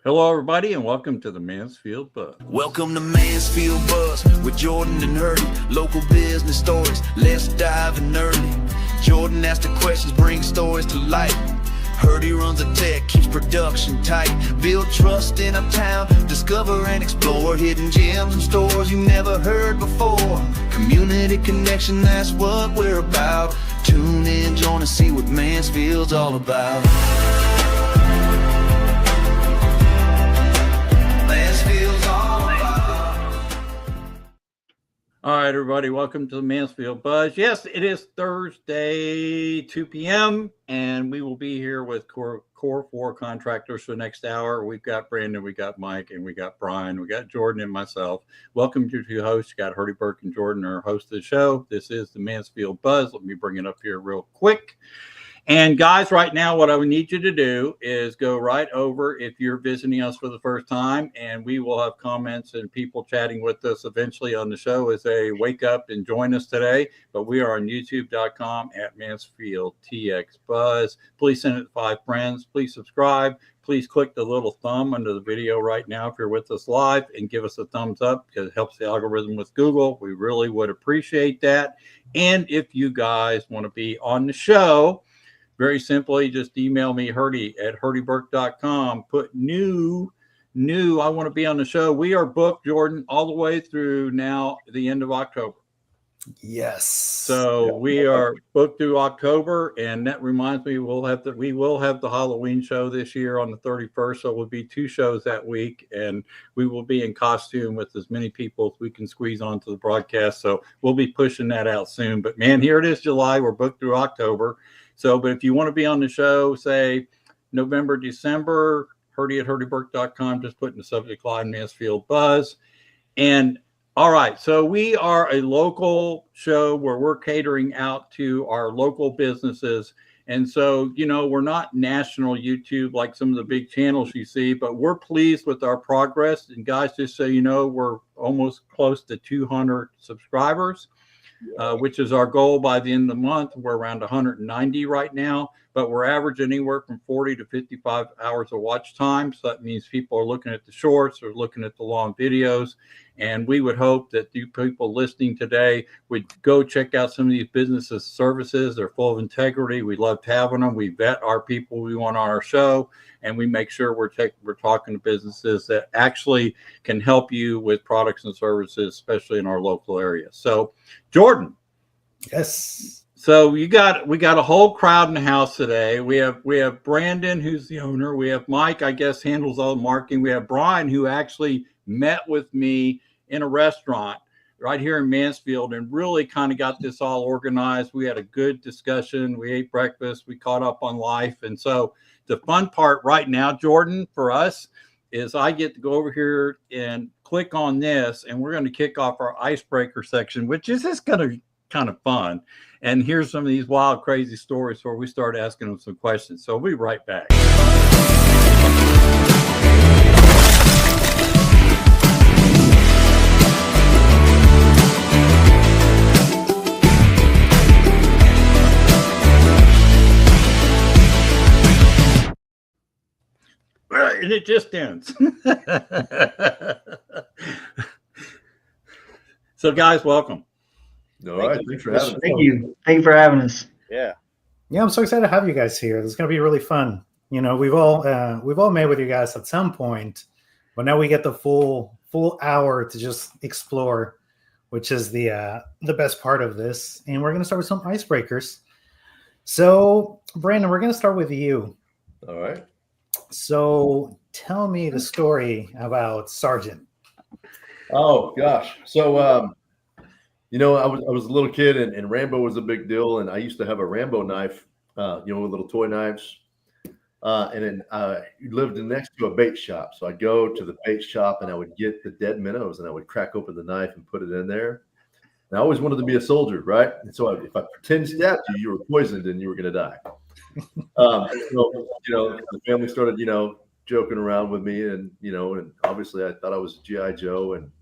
Hello, everybody, and welcome to the Mansfield Buzz. Welcome to Mansfield Buzz with Jordan and Hurdie. Local business stories, let's dive in early. Jordan asks the questions, brings stories to life. Hurdie runs a tech, keeps production tight. Build trust in a town, discover and explore hidden gems and stores you never heard before. Community connection, that's what we're about. Tune in, join us, see what Mansfield's all about. All right, everybody, welcome to the Mansfield Buzz. Yes, it is Thursday, 2 p.m., and we will be here with Core 4 Contractors for the next hour. We've got Brandon, we got Mike, and we got Brian, we got Jordan and myself. Welcome to two hosts. You got Hurdie, Burke, and Jordan are hosts of the show. This is the Mansfield Buzz. Let me bring it up here real quick. And guys, right now, what I would need you to do is go right over if you're visiting us for the first time, and we will have comments and people chatting with us eventually on the show as they wake up and join us today. But we are on youtube.com at Mansfield TX Buzz. Please send it to 5 friends. Please subscribe. Please click the little thumb under the video right now if you're with us live and give us a thumbs up because it helps the algorithm with Google. We really would appreciate that. And if you guys want to be on the show, very simply, just email me, Hurdie, at hurdieburke.com. Put new, I want to be on the show. We are booked, Jordan, all the way through now the end of October. Yes. So we are booked through October, and that reminds me, we will have the Halloween show this year on the 31st. So it will be 2 shows that week, and we will be in costume with as many people as we can squeeze onto the broadcast. So we'll be pushing that out soon. But man, here it is, July. We're booked through October. So, but if you want to be on the show, say November, December, Hurdie at hurdieburke.com, just put in the subject line Mansfield Buzz. And all right, so we are a local show where we're catering out to our local businesses. And so, you know, we're not national YouTube like some of the big channels you see, but we're pleased with our progress. And guys, just so you know, we're almost close to 200 subscribers. Which is our goal by the end of the month. We're around 190 right now, but we're averaging anywhere from 40 to 55 hours of watch time. So that means people are looking at the shorts or looking at the long videos. And we would hope that you people listening today would go check out some of these businesses' services. They're full of integrity. We love having them. We vet our people we want on our show, and we make sure we're talking to businesses that actually can help you with products and services, especially in our local area. So, Jordan. Yes. So we got a whole crowd in the house today. We have Brandon, who's the owner. We have Mike, I guess, handles all the marketing. We have Brian, who actually met with me in a restaurant right here in Mansfield and really kind of got this all organized. We had a good discussion. We ate breakfast. We caught up on life. And so the fun part right now, Jordan, for us is I get to go over here and click on this, and we're going to kick off our icebreaker section, which is just going to be kind of fun. And here's some of these wild, crazy stories where we start asking them some questions. So we'll be right back. And it just ends. So, guys, welcome. All right, thanks for having us. Thank you for having us. Yeah, I'm so excited to have you guys here. This is going to be really fun. You know, we've all met with you guys at some point, but now we get the full hour to just explore, which is the best part of this. And we're going to start with some icebreakers. So, Brandon, we're going to start with you. all right. So, tell me the story about Sergeant. Oh gosh, so you know, I was a little kid, and Rambo was a big deal, and I used to have a Rambo knife, with little toy knives, and then lived next to a bait shop. So I'd go to the bait shop, and I would get the dead minnows, and I would crack open the knife and put it in there. And I always wanted to be a soldier, right? And so if I pretend stabbed you, you were poisoned and you were going to die. So, you know, the family started, you know, joking around with me, and obviously I thought I was GI Joe, and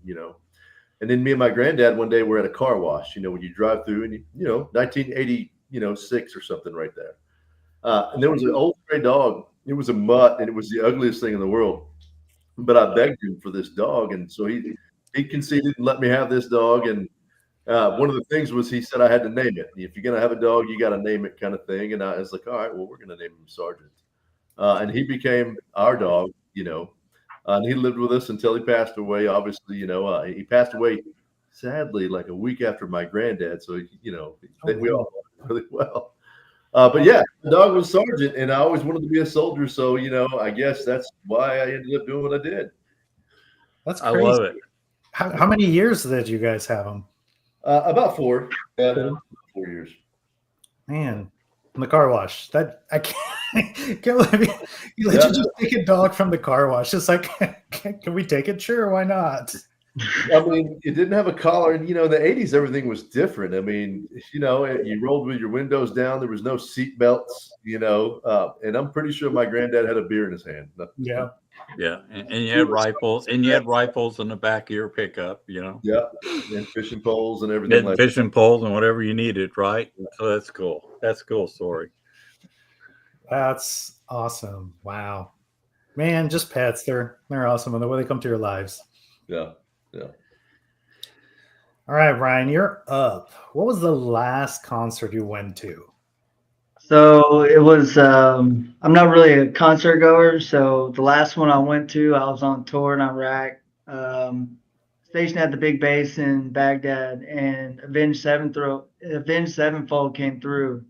and then me and my granddad one day were at a car wash, when you drive through, and 1986 or something right there, and there was an old stray dog. It was a mutt, and it was the ugliest thing in the world. but I begged him for this dog, and so he conceded and let me have this dog. And one of the things was he said I had to name it. If you're gonna have a dog, you got to name it, kind of thing. And I was like, all right, well, we're gonna name him Sergeant. And he became our dog, and he lived with us until he passed away. Obviously, he passed away sadly like a week after my granddad. So we all know him really well. But yeah, the dog was Sergeant, and I always wanted to be a soldier. So I guess that's why I ended up doing what I did. That's crazy. I love it. How many years did you guys have him? About 4. 4 years. Man, in the car wash. That I can't believe you let you just take a dog from the car wash. It's like, can we take it? Sure, why not? I mean, it didn't have a collar, and in the 80s, everything was different. I mean, you rolled with your windows down. There was no seat belts, and I'm pretty sure my granddad had a beer in his hand. Yeah. Yeah, and you had rifles, and you had rifles in the back of your pickup, Yeah, and fishing poles and everything. And fishing poles and whatever you needed, right? Yeah. So that's cool. That's a cool story. That's awesome. Wow, man, just pets. They're awesome, and the way they come to your lives. Yeah. All right, Ryan, you're up. What was the last concert you went to? So it was, I'm not really a concert goer. So the last one I went to, I was on tour in Iraq, stationed at the big base in Baghdad, and Avenged Sevenfold came through.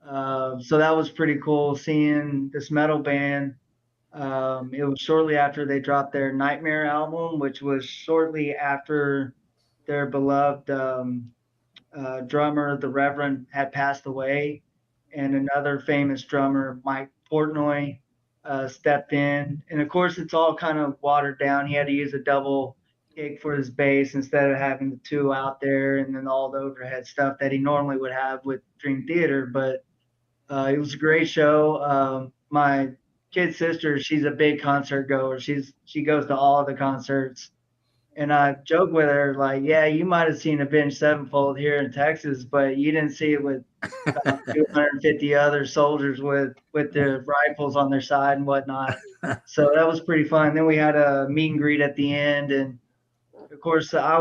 So that was pretty cool seeing this metal band. It was shortly after they dropped their Nightmare album, which was shortly after their beloved drummer, the Reverend, had passed away. And another famous drummer, Mike Portnoy, stepped in. And of course, it's all kind of watered down. He had to use a double kick for his bass instead of having the 2 out there and then all the overhead stuff that he normally would have with Dream Theater. But it was a great show. My kid sister, she's a big concert goer. She goes to all of the concerts. And I joke with her, like, yeah, you might have seen Avenged Sevenfold here in Texas, but you didn't see it with about 250 other soldiers with their rifles on their side and whatnot. So that was pretty fun. Then we had a meet and greet at the end. And, of course, I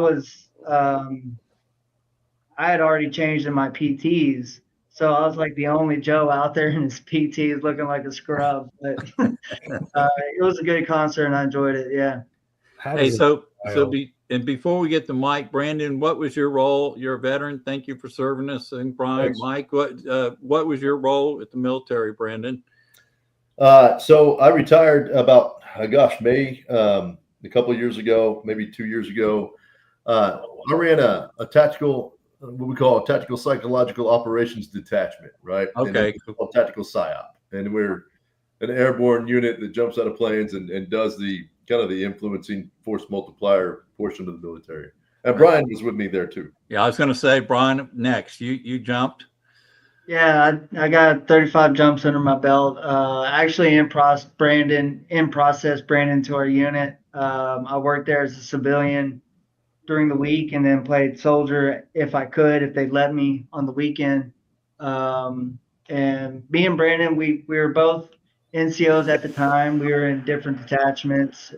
had already changed in my PTs. So I was like the only Joe out there in his PTs looking like a scrub. But it was a good concert, and I enjoyed it, yeah. Hey, before we get to Mike, Brandon, what was your role? You're a veteran. Thank you for serving us in Prime. Mike, what was your role at the military, Brandon? So I retired about, May, a couple of years ago, maybe 2 years ago. I ran a tactical, what we call a tactical psychological operations detachment, right? Okay. Tactical PSYOP. And we're an airborne unit that jumps out of planes and does the kind of the influencing force multiplier portion of the military. And Brian was with me there too. Yeah, I was going to say, Brian, next. You jumped. Yeah, I got 35 jumps under my belt. Actually, in process, Brandon to our unit. I worked there as a civilian during the week, and then played soldier if they'd let me on the weekend. And me and Brandon, we were both NCOs at the time. We were in different detachments.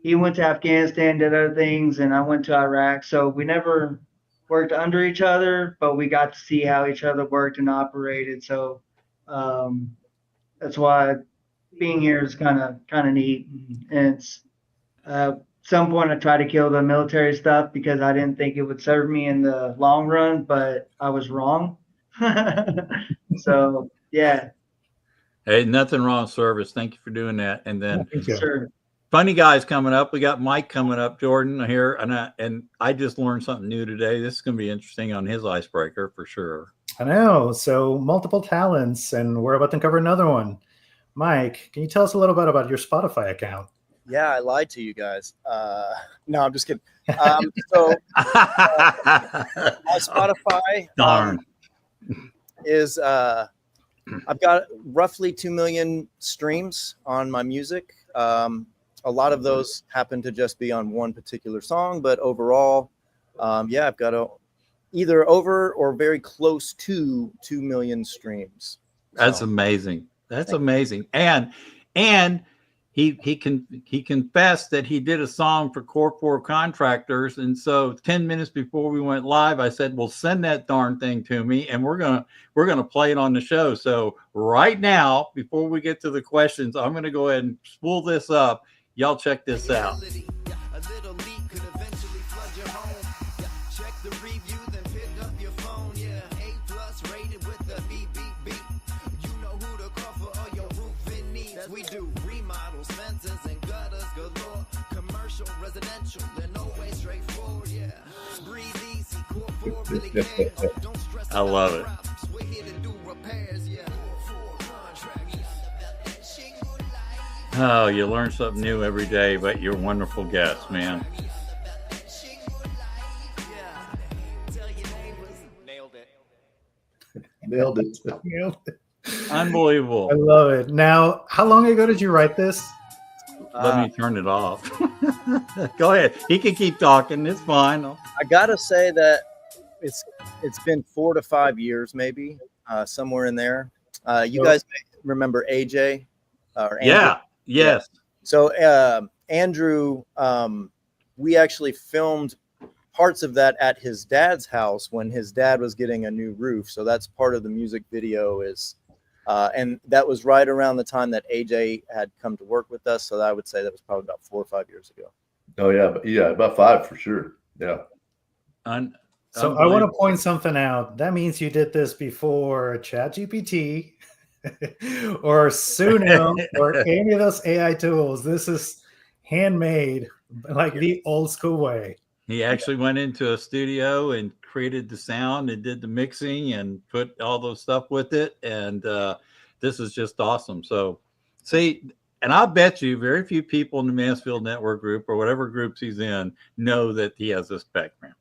He went to Afghanistan, did other things, and I went to Iraq. So we never worked under each other, but we got to see how each other worked and operated. So that's why being here is kind of neat. And it's, at some point I tried to kill the military stuff because I didn't think it would serve me in the long run, but I was wrong. So yeah. Hey, nothing wrong with service. Thank you for doing that. And then Sure. Funny guys coming up. We got Mike coming up, Jordan here, and I just learned something new today. This is going to be interesting on his icebreaker for sure. I know. So multiple talents, and we're about to cover another one. Mike, can you tell us a little bit about your Spotify account? Yeah, I lied to you guys. No, I'm just kidding. So my Spotify is I've got roughly 2 million streams on my music. A lot of those happen to just be on one particular song, but overall, I've got either over or very close to 2 million streams. That's amazing. That's amazing. And he confessed that he did a song for Corp4 Contractors, and so 10 minutes before we went live, I said, "Well, send that darn thing to me, and we're gonna play it on the show." So right now, before we get to the questions, I'm gonna go ahead and spool this up. Y'all check this out. A little leak could eventually flood your home. Check the review, then pick up your phone. Yeah, A+ rated with the beep beep beep. You know who to call for all your roofing needs. We do remodels, fences, and gutters galore. Commercial, residential, they're no way straightforward. Yeah, breathe easy, Corp4 really cares. Don't stress. I love it. We're here to do repairs. Yeah, Corp4 Contractors. Oh, you learn something new every day, but you're wonderful guests, man. Nailed it. Unbelievable. I love it. Now, how long ago did you write this? Let me turn it off. Go ahead. He can keep talking. It's fine. I gotta say that it's been 4 to 5 years, maybe somewhere in there. You guys may remember AJ? Or Andrew? Yeah. Yes. So Andrew, we actually filmed parts of that at his dad's house when his dad was getting a new roof. So that's part of the music video is, and that was right around the time that AJ had come to work with us. So I would say that was probably about 4 or 5 years ago. Oh yeah, about 5 for sure. Yeah. So I want to point something out. That means you did this before ChatGPT or Suno or any of those AI tools. This is handmade, like the old school way. He actually went into a studio and created the sound and did the mixing and put all those stuff with it. And this is just awesome. So see, and I bet you very few people in the Mansfield Network group or whatever groups he's in know that he has this background.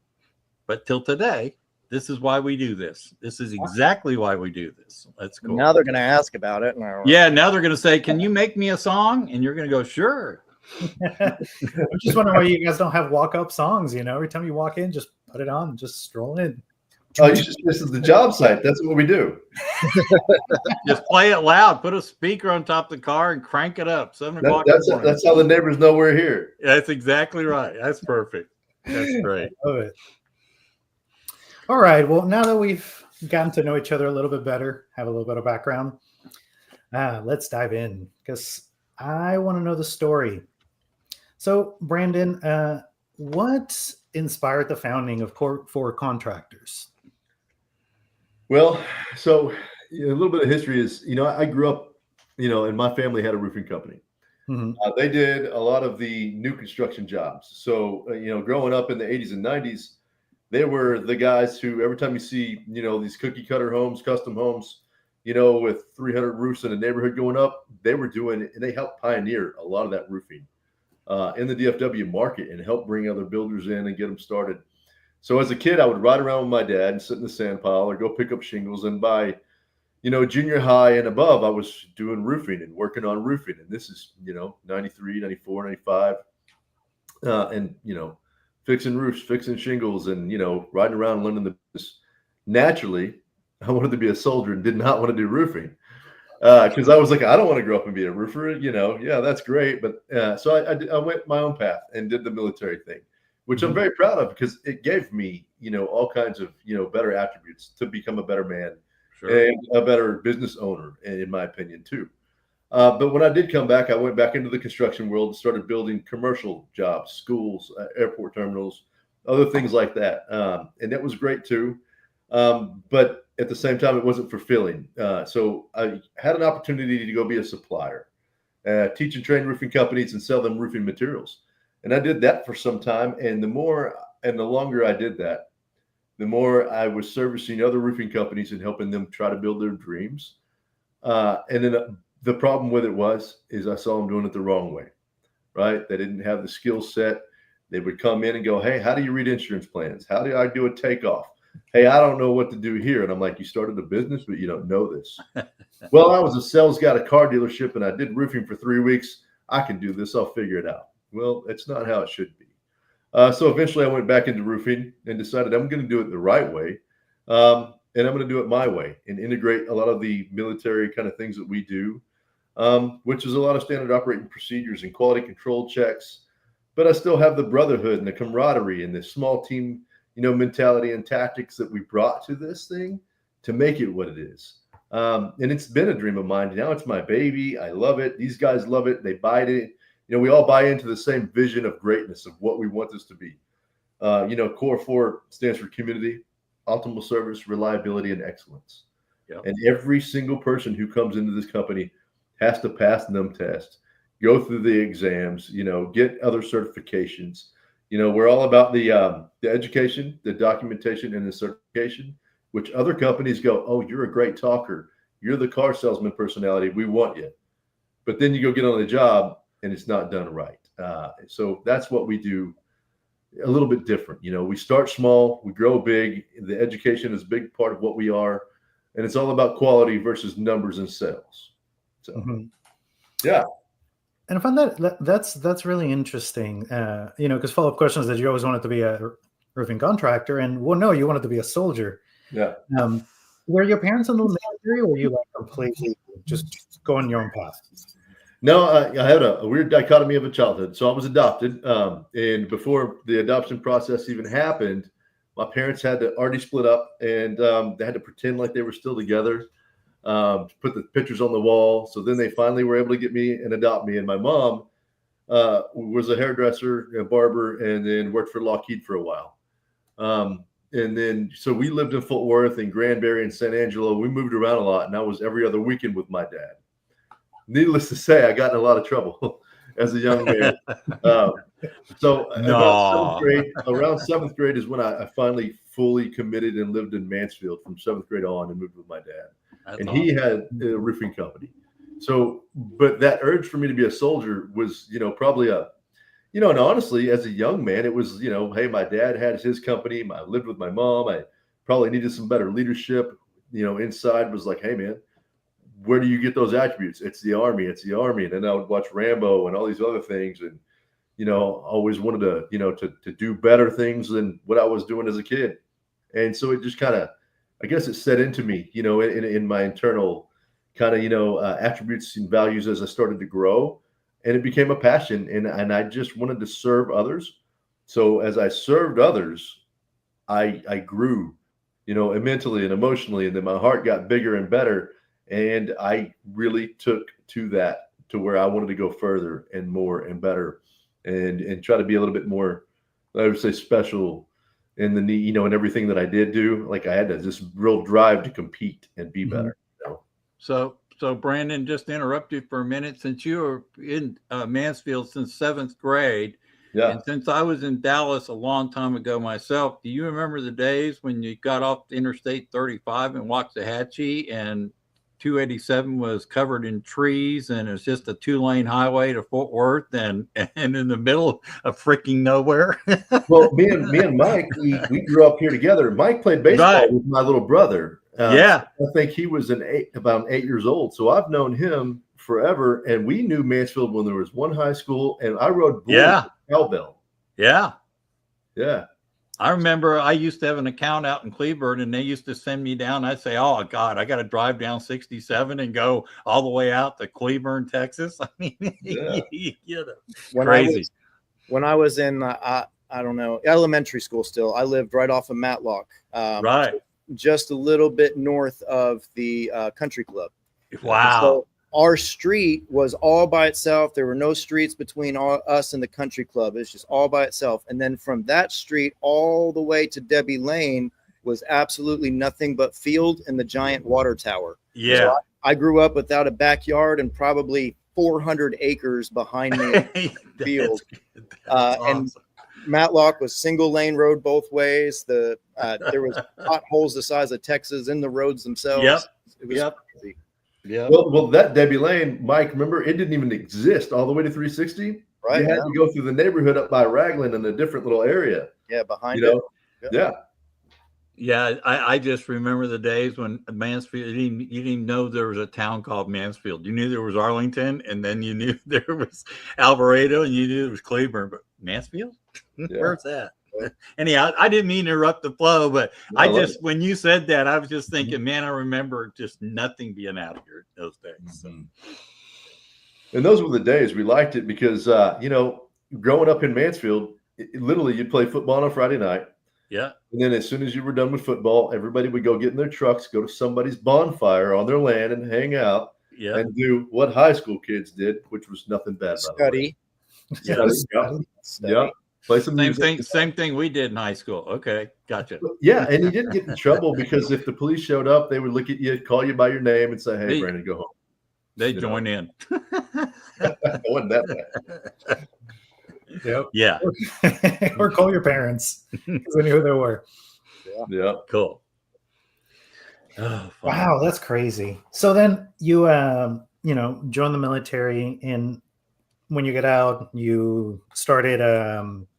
But till today, this is why we do this. This is exactly why we do this. That's cool. Now they're going to ask about it. Yeah, now they're going to say, "Can you make me a song?" And you're going to go, "Sure." I'm just wondering why you guys don't have walk-up songs. You know, every time you walk in, just put it on and just stroll in. Oh, this is the job site. That's what we do. Just play it loud. Put a speaker on top of the car and crank it up. 7 o'clock. That's how the neighbors know we're here. That's exactly right. That's perfect. That's great. Love it. All right. Well, now that we've gotten to know each other a little bit better, have a little bit of background, let's dive in because I want to know the story. So, Brandon, what inspired the founding of Corp4 Contractors? Well, so a little bit of history is, I grew up, and my family had a roofing company. Mm-hmm. They did a lot of the new construction jobs. So, growing up in the 80s and 90s, they were the guys who, every time you see, these cookie cutter homes, custom homes, with 300 roofs in a neighborhood going up, they were doing it, and they helped pioneer a lot of that roofing in the DFW market and help bring other builders in and get them started. So as a kid, I would ride around with my dad and sit in the sand pile or go pick up shingles. And by, junior high and above, I was doing roofing and working on roofing. And this is, 93, 94, 95. And, fixing roofs, fixing shingles, and, riding around learning the business. Naturally, I wanted to be a soldier and did not want to do roofing because I was like, I don't want to grow up and be a roofer. Yeah, that's great. But so I went my own path and did the military thing, which I'm very proud of because it gave me, all kinds of, better attributes to become a better man and a better business owner, in my opinion, too. But when I did come back, I went back into the construction world and started building commercial jobs, schools, airport terminals, other things like that. And that was great too. But at the same time, it wasn't fulfilling. So I had an opportunity to go be a supplier, teach and train roofing companies and sell them roofing materials. And I did that for some time. And the more and the longer I did that, the more I was servicing other roofing companies and helping them try to build their dreams. And then the problem with it is I saw them doing it the wrong way, right? They didn't have the skill set. They would come in and go, "Hey, how do you read insurance plans? How do I do a takeoff? Hey, I don't know what to do here." And I'm like, "You started a business, but you don't know this." Well, I was a sales guy at a car dealership and I did roofing for 3 weeks. I can do this. I'll figure it out. Well, it's not how it should be. So eventually I went back into roofing and decided I'm going to do it the right way. And I'm going to do it my way and integrate a lot of the military kind of things that we do which is a lot of standard operating procedures and quality control checks. But I still have the brotherhood and the camaraderie and the small team, mentality and tactics that we brought to this thing to make it what it is. And it's been a dream of mine. Now it's my baby. I love it. These guys love it. They buy it. We all buy into the same vision of greatness of what we want this to be. Core 4 stands for community, optimal service, reliability, and excellence. Yep. And every single person who comes into this company has to pass them tests, go through the exams, get other certifications. We're all about the education, the documentation, and the certification, which other companies go, oh, you're a great talker. You're the car salesman personality. We want you. But then you go get on the job and it's not done right. So that's what we do a little bit different. We start small, we grow big. The education is a big part of what we are. And it's all about quality versus numbers and sales. So, yeah. And I find that's really interesting, because follow-up questions that you always wanted to be a roofing contractor, and no, you wanted to be a soldier. Yeah. Were your parents in the military, or were you completely just going your own path? No, I had a weird dichotomy of a childhood. So I was adopted, and before the adoption process even happened, my parents had to already split up, and they had to pretend like they were still together. Put the pictures on the wall. So then they finally were able to get me and adopt me. And my mom was a hairdresser, a barber, and then worked for Lockheed for a while. And then, so we lived in Fort Worth and Granbury and San Angelo. We moved around a lot, and I was every other weekend with my dad. Needless to say, I got in a lot of trouble as a young man. So around seventh grade is when I finally fully committed and lived in Mansfield from 7th grade on and moved with my dad. That's and awesome. He had a roofing company. So, but that urge for me to be a soldier was, probably and honestly, as a young man, it was, hey, my dad had his company. I lived with my mom. I probably needed some better leadership. Inside was like, hey, man, where do you get those attributes? It's the Army. It's the Army. And then I would watch Rambo and all these other things. And, always wanted to, to do better things than what I was doing as a kid. And so it just kind of, I guess it set into me, in my internal kind of, attributes and values as I started to grow, and it became a passion, and I just wanted to serve others. So as I served others, I grew, mentally and emotionally, and then my heart got bigger and better. And I really took to that to where I wanted to go further and more and better and try to be a little bit more, I would say, special in the in everything that I did do. Like I had this real drive to compete and be better. So Brandon, just to interrupt you for a minute, since you were in Mansfield since 7th grade, and since I was in Dallas a long time ago myself, do you remember the days when you got off Interstate 35 and Waxahachie and 287 was covered in trees and it's just a 2-lane highway to Fort Worth and in the middle of freaking nowhere? Well, me and Mike, we grew up here together. Mike played baseball with my little brother. I think he was about 8 years old. So I've known him forever. And we knew Mansfield when there was one high school, and I rode cowbell. Yeah. Yeah. I remember I used to have an account out in Cleveland, and they used to send me down. I'd say, oh, God, I got to drive down 67 and go all the way out to Cleveland, Texas. I mean, crazy. When I was in, I don't know, elementary school still, I lived right off of Matlock. Just a little bit north of the country club. Wow. So our street was all by itself. There were no streets between us and the country club. It's just all by itself. And then from that street all the way to Debbie Lane was absolutely nothing but field and the giant water tower. Yeah. So I grew up without a backyard and probably 400 acres behind me field. Awesome. And Matlock was single lane road both ways. There was potholes the size of Texas in the roads themselves. It was crazy. Yeah. Well, that Debbie Lane, Mike, remember, it didn't even exist all the way to 360. Right. You had to go through the neighborhood up by Raglan in a different little area. Yeah, behind it. Yeah. Yeah, I just remember the days when Mansfield, you didn't even know there was a town called Mansfield. You knew there was Arlington, and then you knew there was Alvarado, and you knew there was Cleburne, but Mansfield? Where's that? Anyhow, I didn't mean to interrupt the flow, but when you said that, I was just thinking, man, I remember just nothing being out here those days. So. And those were the days we liked it because, growing up in Mansfield, literally you'd play football on a Friday night. Yeah. And then as soon as you were done with football, everybody would go get in their trucks, go to somebody's bonfire on their land and hang out and do what high school kids did, which was nothing bad. Study. Yeah. Play some music. Same thing we did in high school. Okay. Gotcha. Yeah. And you didn't get in trouble because if the police showed up, they would look at you, call you by your name and say, hey, Brandon, go home. They join in. It wasn't that bad. Yep. Yeah. Or call your parents because they knew who they were. Yeah. Cool. Oh, wow, that's crazy. So then you join the military, and when you get out, you started.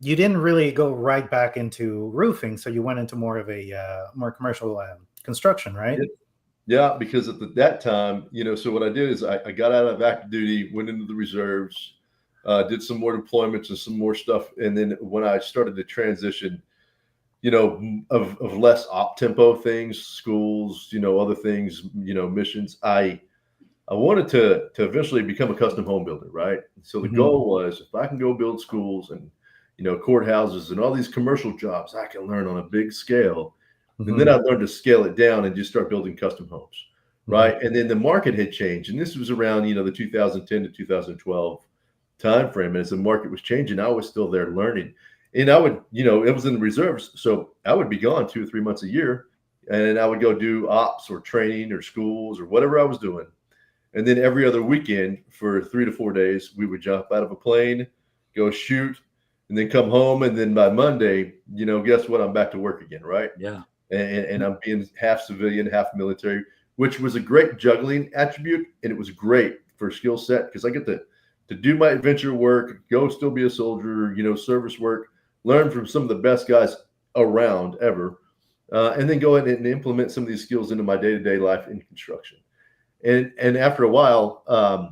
You didn't really go right back into roofing, so you went into more of a more commercial construction, right? Yeah, because at that time, so what I did is I got out of active duty, went into the reserves. Did some more deployments and some more stuff. And then when I started to transition, of less op tempo things, schools, other things, missions, I wanted to eventually become a custom home builder. Right. So the goal was if I can go build schools and, courthouses and all these commercial jobs, I can learn on a big scale. And then I learned to scale it down and just start building custom homes. Right. And then the market had changed. And this was around, the 2010 to 2012 time frame. And as the market was changing, I was still there learning. And I would, it was in the reserves. So I would be gone 2 or 3 months a year. And I would go do ops or training or schools or whatever I was doing. And then every other weekend for 3 to 4 days, we would jump out of a plane, go shoot, and then come home. And then by Monday, guess what? I'm back to work again. Right. Yeah. And I'm being half civilian, half military, which was a great juggling attribute. And it was great for skill set because I get to do my adventure work, go still be a soldier, service work, learn from some of the best guys around ever, and then go in and implement some of these skills into my day-to-day life in construction. And after a while, I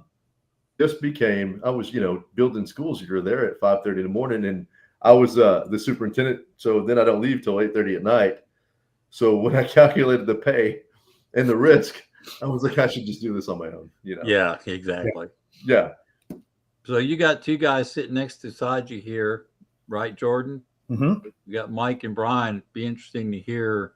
was, building schools. You're there at 5:30 in the morning, and I was the superintendent. So then I don't leave till 8:30 at night. So when I calculated the pay and the risk, I was like, I should just do this on my own. Yeah, exactly. Yeah. So you got 2 guys sitting next beside you here, right, Jordan? Mm-hmm. You got Mike and Brian. It'd be interesting to hear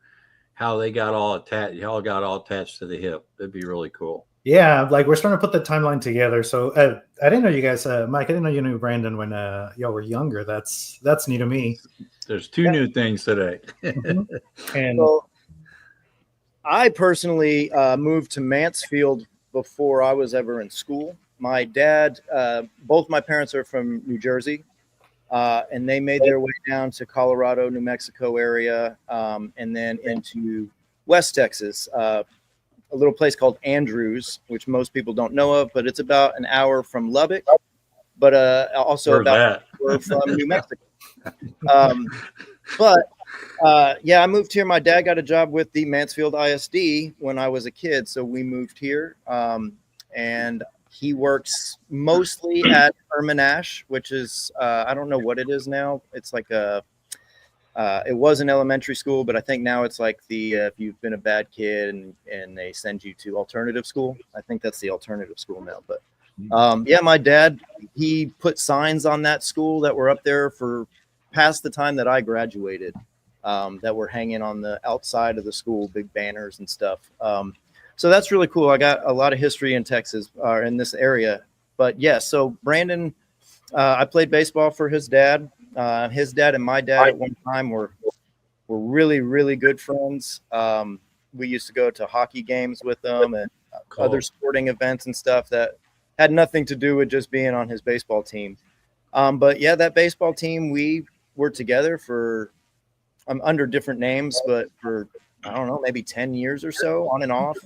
how they got all attached. Y'all got all attached to the hip. That'd be really cool. Yeah, like we're starting to put the timeline together. So I didn't know you guys, Mike. I didn't know you knew Brandon when y'all were younger. That's new to me. There's 2 new things today. And so I personally moved to Mansfield before I was ever in school. My dad, both my parents are from New Jersey, and they made their way down to Colorado, New Mexico area, and then into West Texas, a little place called Andrews, which most people don't know of, but it's about an hour from Lubbock, but also Where's about an hour from New Mexico. I moved here. My dad got a job with the Mansfield ISD when I was a kid, so we moved here, and he works mostly at Herman-Ash, which is, I don't know what it is now. It's like it was an elementary school, but I think now it's like if you've been a bad kid and they send you to alternative school. I think that's the alternative school now. But my dad, he put signs on that school that were up there for past the time that I graduated, that were hanging on the outside of the school, big banners and stuff. So that's really cool. I got a lot of history in Texas, in this area. But yeah, so Brandon, I played baseball for his dad. His dad and my dad at one time were really, really good friends. We used to go to hockey games with them and other sporting events and stuff that had nothing to do with just being on his baseball team. But yeah, that baseball team, we were together for under different names, but for, I don't know, maybe 10 years or so, on and off.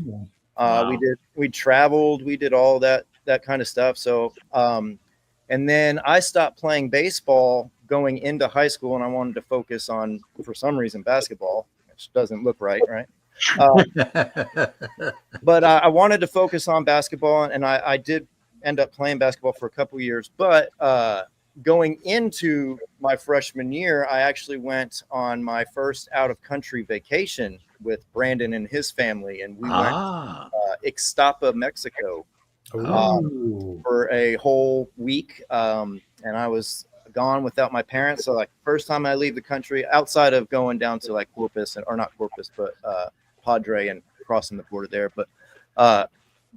Wow. We traveled, we did all that kind of stuff. So, and then I stopped playing baseball going into high school, and I wanted to focus on, for some reason, basketball, which doesn't look right? But I wanted to focus on basketball, and I did end up playing basketball for a couple of years. But going into my freshman year, I actually went on my first out-of-country vacation with Brandon and his family, and we went Ixtapa, Mexico. for a whole week. And I was gone without my parents. So like first time I leave the country outside of going down to like Corpus or not Corpus, but Padre and crossing the border there. But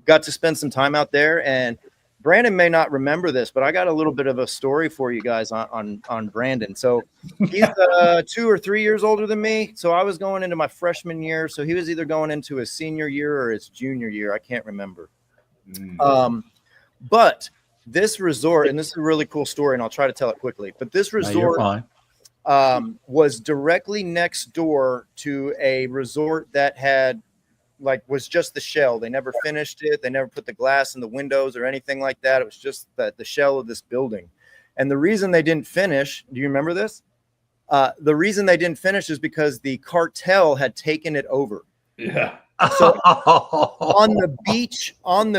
got to spend some time out there. And Brandon may not remember this, but I got a little bit of a story for you guys on Brandon. So he's 2 or 3 years older than me. So I was going into my freshman year. So he was either going into his senior year or his junior year. I can't remember. But this resort, and this is a really cool story, and I'll try to tell it quickly. But this resort was directly next door to a resort that had was just the shell. They never finished it. They never put the glass in the windows or anything like that. It was just the shell of this building. And the reason they didn't finish, do you remember this? The reason they didn't finish is because the cartel had taken it over. Yeah. So on the beach, and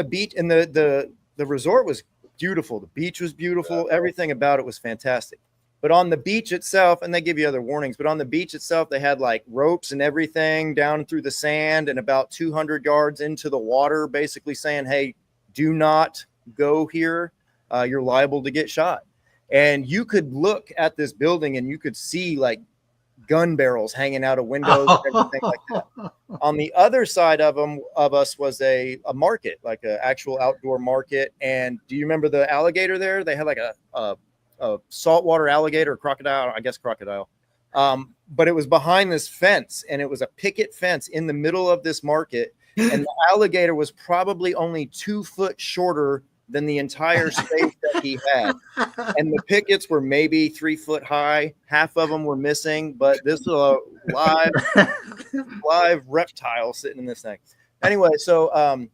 the resort was beautiful. The beach was beautiful. Everything about it was fantastic. But on the beach itself, and they give you other warnings, but on the beach itself, they had like ropes and everything down through the sand and about 200 yards into the water, basically saying, hey, do not go here. You're liable to get shot. And you could look at this building and you could see like gun barrels hanging out of windows and everything like that. On the other side of us was a market, like an actual outdoor market. And do you remember the alligator there? They had like a saltwater alligator, crocodile, I guess crocodile. But it was behind this fence, and it was a picket fence in the middle of this market. And the alligator was probably only 2 foot shorter than the entire space that he had. And the pickets were maybe 3 foot high. Half of them were missing, but this was a live reptile sitting in this thing. Anyway, so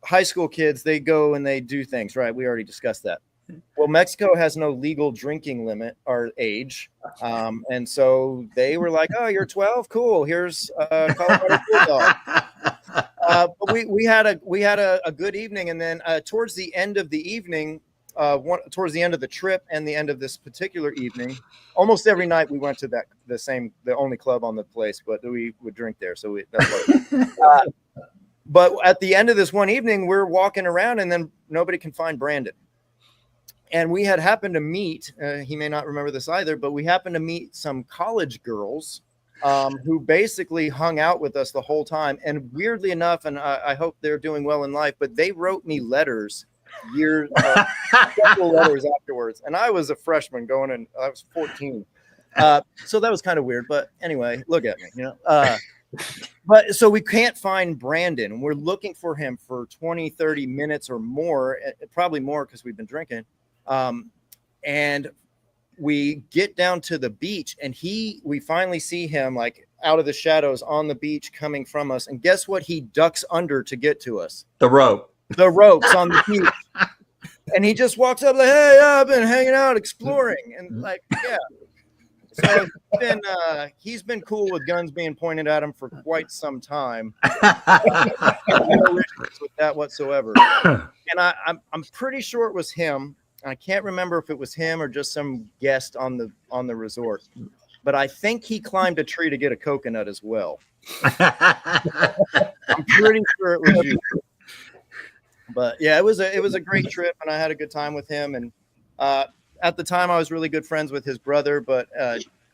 high school kids, they go and they do things, right? We already discussed that. Well, Mexico has no legal drinking limit or age. And so they were like, oh, you're 12? Cool. Here's Colorado Bulldog. But we had a good evening. And then towards the end of the evening, towards the end of the trip and the end of this particular evening, almost every night we went to the only club on the place, but we would drink there. So but at the end of this one evening, we're walking around and then nobody can find Brandon. And we had happened to meet, he may not remember this either, but we happened to meet some college girls who basically hung out with us the whole time. And weirdly enough, and I hope they're doing well in life, but they wrote me letters, several letters afterwards. And I was a freshman I was 14. So that was kind of weird. But anyway, look at me, But so we can't find Brandon, and we're looking for him for 20, 30 minutes or more, probably more because we've been drinking. And we get down to the beach and we finally see him like out of the shadows on the beach coming from us. And guess what? He ducks under to get to us. The ropes on the beach. And he just walks up like, hey, I've been hanging out exploring. And like, yeah. So he's been cool with guns being pointed at him for quite some time. No issues with that whatsoever. And I'm pretty sure it was him. I can't remember if it was him or just some guest on the resort, but I think he climbed a tree to get a coconut as well. I'm pretty sure it was you. But yeah, it was a great trip, and I had a good time with him. And at the time, I was really good friends with his brother, but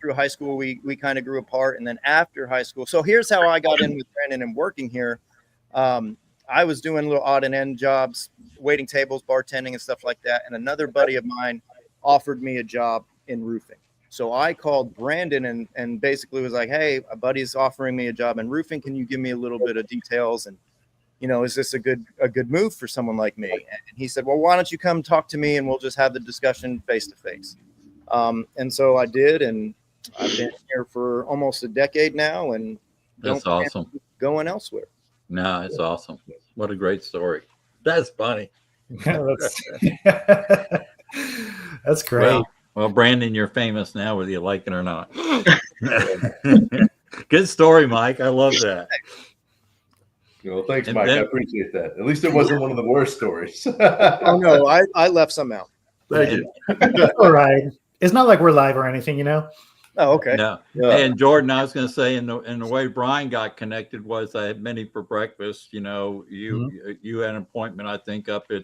through high school, we kind of grew apart. And then after high school, so here's how I got in with Brandon and working here. I was doing little odd and end jobs, waiting tables, bartending and stuff like that. And another buddy of mine offered me a job in roofing. So I called Brandon and basically was like, hey, a buddy's offering me a job in roofing. Can you give me a little bit of details? And, is this a good move for someone like me? And he said, well, why don't you come talk to me and we'll just have the discussion face to face. And so I did. And I've been here for almost a decade now. And that's awesome. Going elsewhere. No, it's awesome. What a great story. That's funny. That's great. Well, Brandon, you're famous now, whether you like it or not. Good story, Mike. I love that. Well, thanks, Mike. I appreciate that. At least it wasn't one of the worst stories. Oh, no, I left some out. Thank you. All right. It's not like we're live or anything, Oh, okay. Yeah. Yeah. And Jordan, I was going to say, in the way Brian got connected was I had many for breakfast. You know, you had an appointment, I think, up at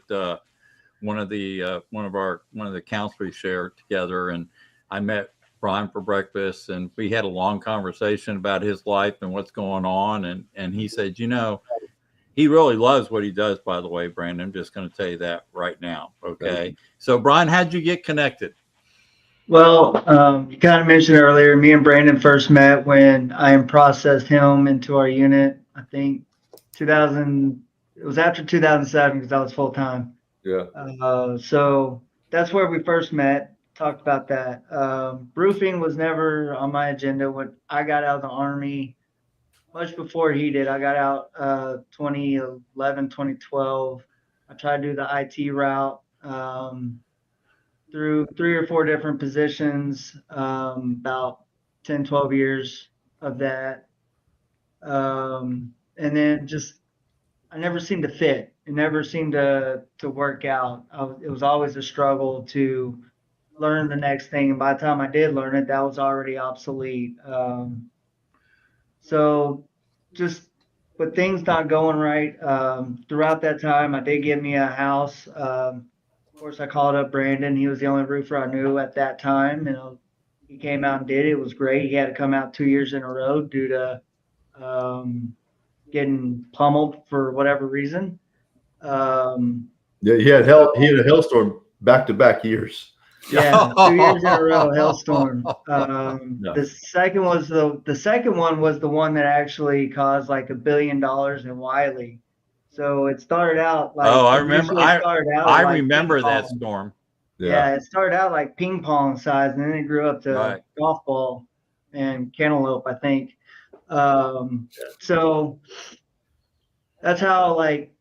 one of the counts we shared together, and I met Brian for breakfast, and we had a long conversation about his life and what's going on, and he said, you know, he really loves what he does. By the way, Brandon, I'm just going to tell you that right now. Okay. So, Brian, how'd you get connected? Well, you kind of mentioned earlier, me and Brandon first met when I processed him into our unit. I think 2000, it was after 2007 because I was full time. Yeah. So that's where we first met, talked about that. Roofing was never on my agenda when I got out of the Army, much before he did. I got out 2011, 2012. I tried to do the IT route. Through 3 or 4 different positions, about 10, 12 years of that. And then just, I never seemed to fit. It never seemed to work out. It was always a struggle to learn the next thing. And by the time I did learn it, that was already obsolete. So just with things not going right, throughout that time, I did get me a house. Of course, I called up Brandon. He was the only roofer I knew at that time. And he came out and did it. It was great. He had to come out 2 years in a row due to getting pummeled for whatever reason. Yeah, he had a hailstorm back-to-back years. Yeah, 2 years in a row, hailstorm. The second one was the one that actually caused like $1 billion in Wiley. So it started out like, I remember. I like remember that storm. Yeah, it started out like ping pong size, and then it grew up to golf ball and cantaloupe, I think. So that's how, like,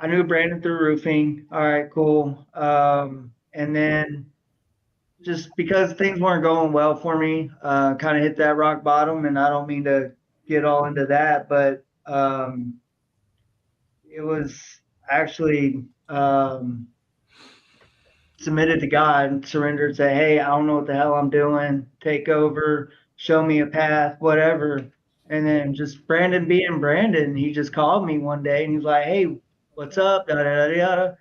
I knew Brandon through roofing. All right, cool. And then just because things weren't going well for me, kind of hit that rock bottom, and I don't mean to get all into that, but it was actually submitted to God, surrendered, say, hey, I don't know what the hell I'm doing. Take over, show me a path, whatever. And then just Brandon being Brandon, he just called me one day and he's like, hey, what's up? Da, da, da, da, da.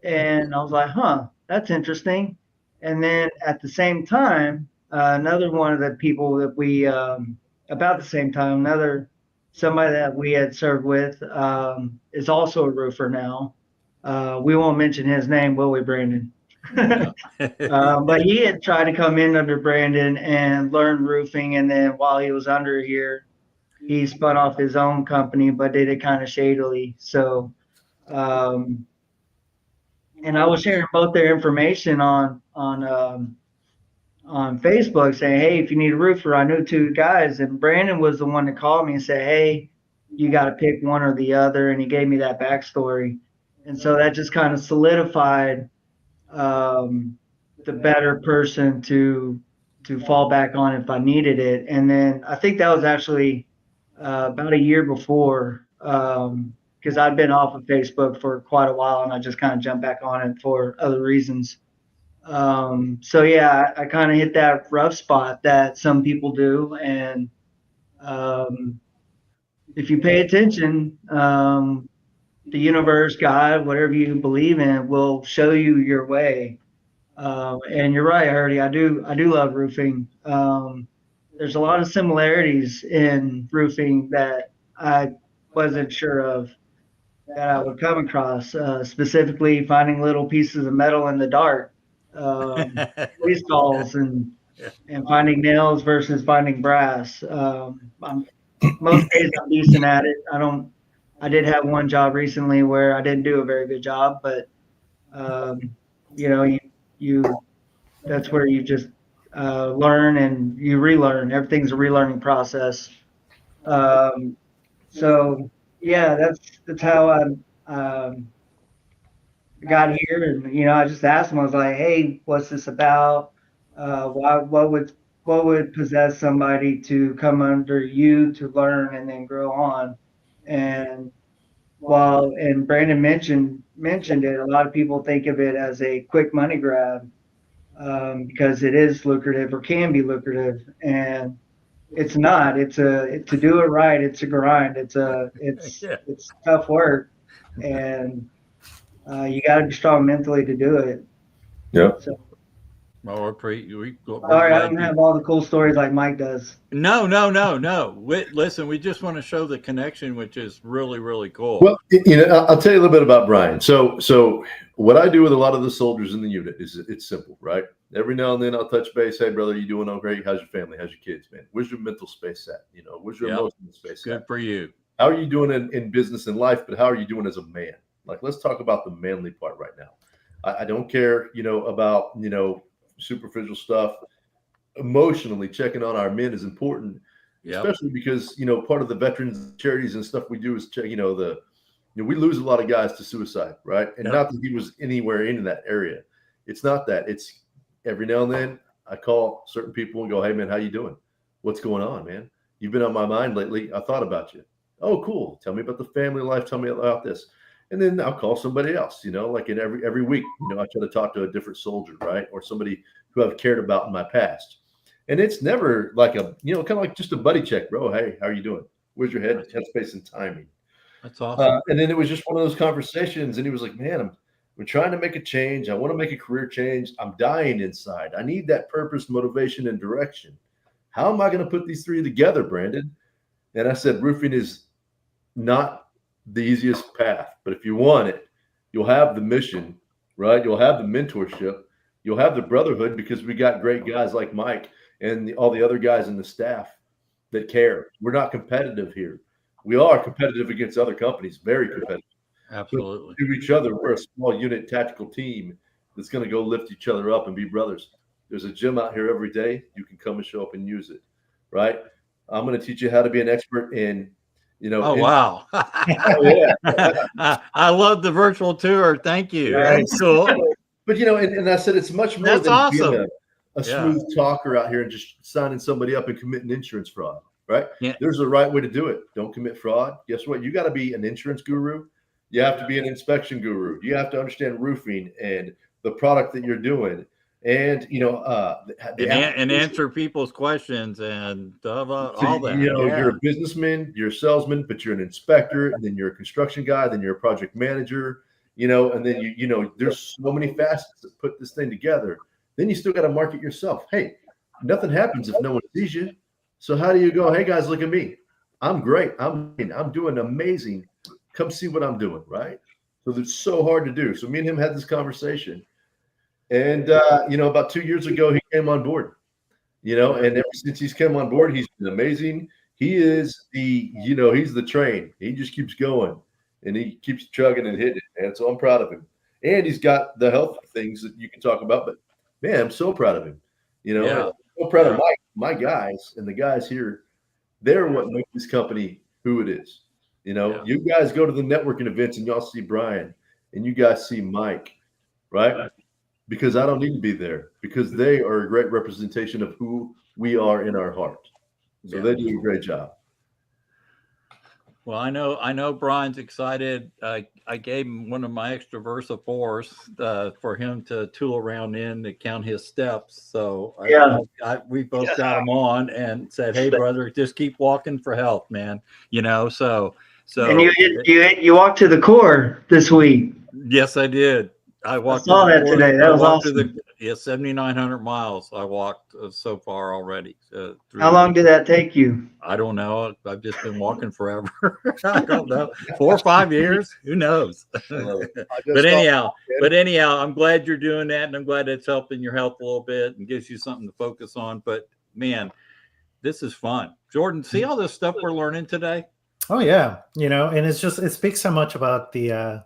And I was like, huh, that's interesting. And then at the same time, another one of the people that we, about the same time, somebody that we had served with is also a roofer now. We won't mention his name, will we, Brandon? But he had tried to come in under Brandon and learn roofing, and then while he was under here, he spun off his own company, but did it kind of shadily. So, and I was sharing both their information on Facebook, saying, hey, if you need a roofer, I knew 2 guys, and Brandon was the one that called me and said, hey, you got to pick one or the other, and he gave me that backstory, and so that just kind of solidified the better person to fall back on if I needed it. And then I think that was actually about a year before, because I'd been off of Facebook for quite a while, and I just kind of jumped back on it for other reasons. So yeah, I kind of hit that rough spot that some people do, and if you pay attention, the universe, God, whatever you believe in, will show you your way. And you're right, Hurdie. I do love roofing. There's a lot of similarities in roofing that I wasn't sure of that I would come across. Specifically, finding little pieces of metal in the dark, police calls, and finding nails versus finding brass. Most days I'm decent at it. I did have one job recently where I didn't do a very good job, but you that's where you just learn and you relearn. Everything's a relearning process. So yeah, that's how I got here, and I just asked him. I was like, hey, what's this about? What would possess somebody to come under you to learn and then grow on? And Brandon mentioned it, a lot of people think of it as a quick money grab. because it is lucrative or can be lucrative, and it's not. To do it right. It's a grind. It's tough work, and you got to be strong mentally to do it. Yeah. So, Well, sorry, I don't have all the cool stories like Mike does. No. Listen, we just want to show the connection, which is really, really cool. Well, I'll tell you a little bit about Brian. So what I do with a lot of the soldiers in the unit is it's simple, right? Every now and then I'll touch base. Hey, brother, you doing all great? How's your family? How's your kids, man? Where's your mental space at? Where's your emotional space Good at? for you. How are you doing in business and life? But how are you doing as a man? Like, let's talk about the manly part right now. I don't care, about, superficial stuff. Emotionally checking on our men is important, especially because, part of the veterans charities and stuff we do is check, we lose a lot of guys to suicide, right? And not that he was anywhere in that area. It's not that. It's every now and then I call certain people and go, hey, man, how you doing? What's going on, man? You've been on my mind lately. I thought about you. Oh, cool. Tell me about the family life. Tell me about this. And then I'll call somebody else, like in every week, I try to talk to a different soldier, right? Or somebody who I've cared about in my past. And it's never like kind of like just a buddy check, bro. Hey, how are you doing? Where's your headspace and timing? That's awesome. And then it was just one of those conversations. And he was like, man, I'm trying to make a change. I want to make a career change. I'm dying inside. I need that purpose, motivation, and direction. How am I going to put these three together, Brandon? And I said, roofing is not the easiest path, but if you want it, you'll have the mission, right? You'll have the mentorship. You'll have the brotherhood, because we got great guys like Mike and all the other guys in the staff that care. We're not competitive here. We are competitive against other companies, very competitive. Absolutely. But to each other, we're a small unit tactical team that's going to go lift each other up and be brothers. There's a gym out here every day. You can come and show up and use it, right? I'm going to teach you how to be an expert in, wow. Oh, yeah. I love the virtual tour. Thank you. Yeah. That's cool. But, and I said, it's much more That's than awesome. being a smooth talker out here and just signing somebody up and committing insurance fraud, right? Yeah. There's a right way to do it. Don't commit fraud. Guess what? You got to be an insurance guru. You have to be an inspection guru. You have to understand roofing and the product that you're doing. And, and answer people's questions and all that. You're a businessman, you're a salesman, but you're an inspector, and then you're a construction guy, then you're a project manager, and then there's so many facets that put this thing together. Then you still got to market yourself. Hey, nothing happens if no one sees you. So how do you go, hey guys, look at me. I'm great. I'm doing amazing. Come see what I'm doing, right? So it's so hard to do. So me and him had this conversation. And, about 2 years ago, he came on board, and ever since he's come on board, he's been amazing. He is he's the train. He just keeps going and he keeps chugging and hitting it. And so I'm proud of him. And he's got the health things that you can talk about, but man, I'm so proud of him. I'm so proud of my guys and the guys here. They're what make this company who it is. You guys go to the networking events and y'all see Brian and you guys see Mike, right? Because I don't need to be there, because they are a great representation of who we are in our heart. So they do a great job. Well, I know Brian's excited. I gave him one of my extra Versa 4s for him to tool around in to count his steps. So we both got him on and said, hey, brother, just keep walking for health, man. So. And you walked to the core this week. Yes, I did. I saw that today. That was awesome. 7,900 miles I walked so far already. How long did that take you? I don't know. I've just been walking forever. I don't know. 4 or 5 years. Who knows? But anyhow, I'm glad you're doing that, and I'm glad it's helping your health a little bit and gives you something to focus on. But man, this is fun. Jordan, see all this stuff we're learning today? Oh yeah, and it speaks so much about the.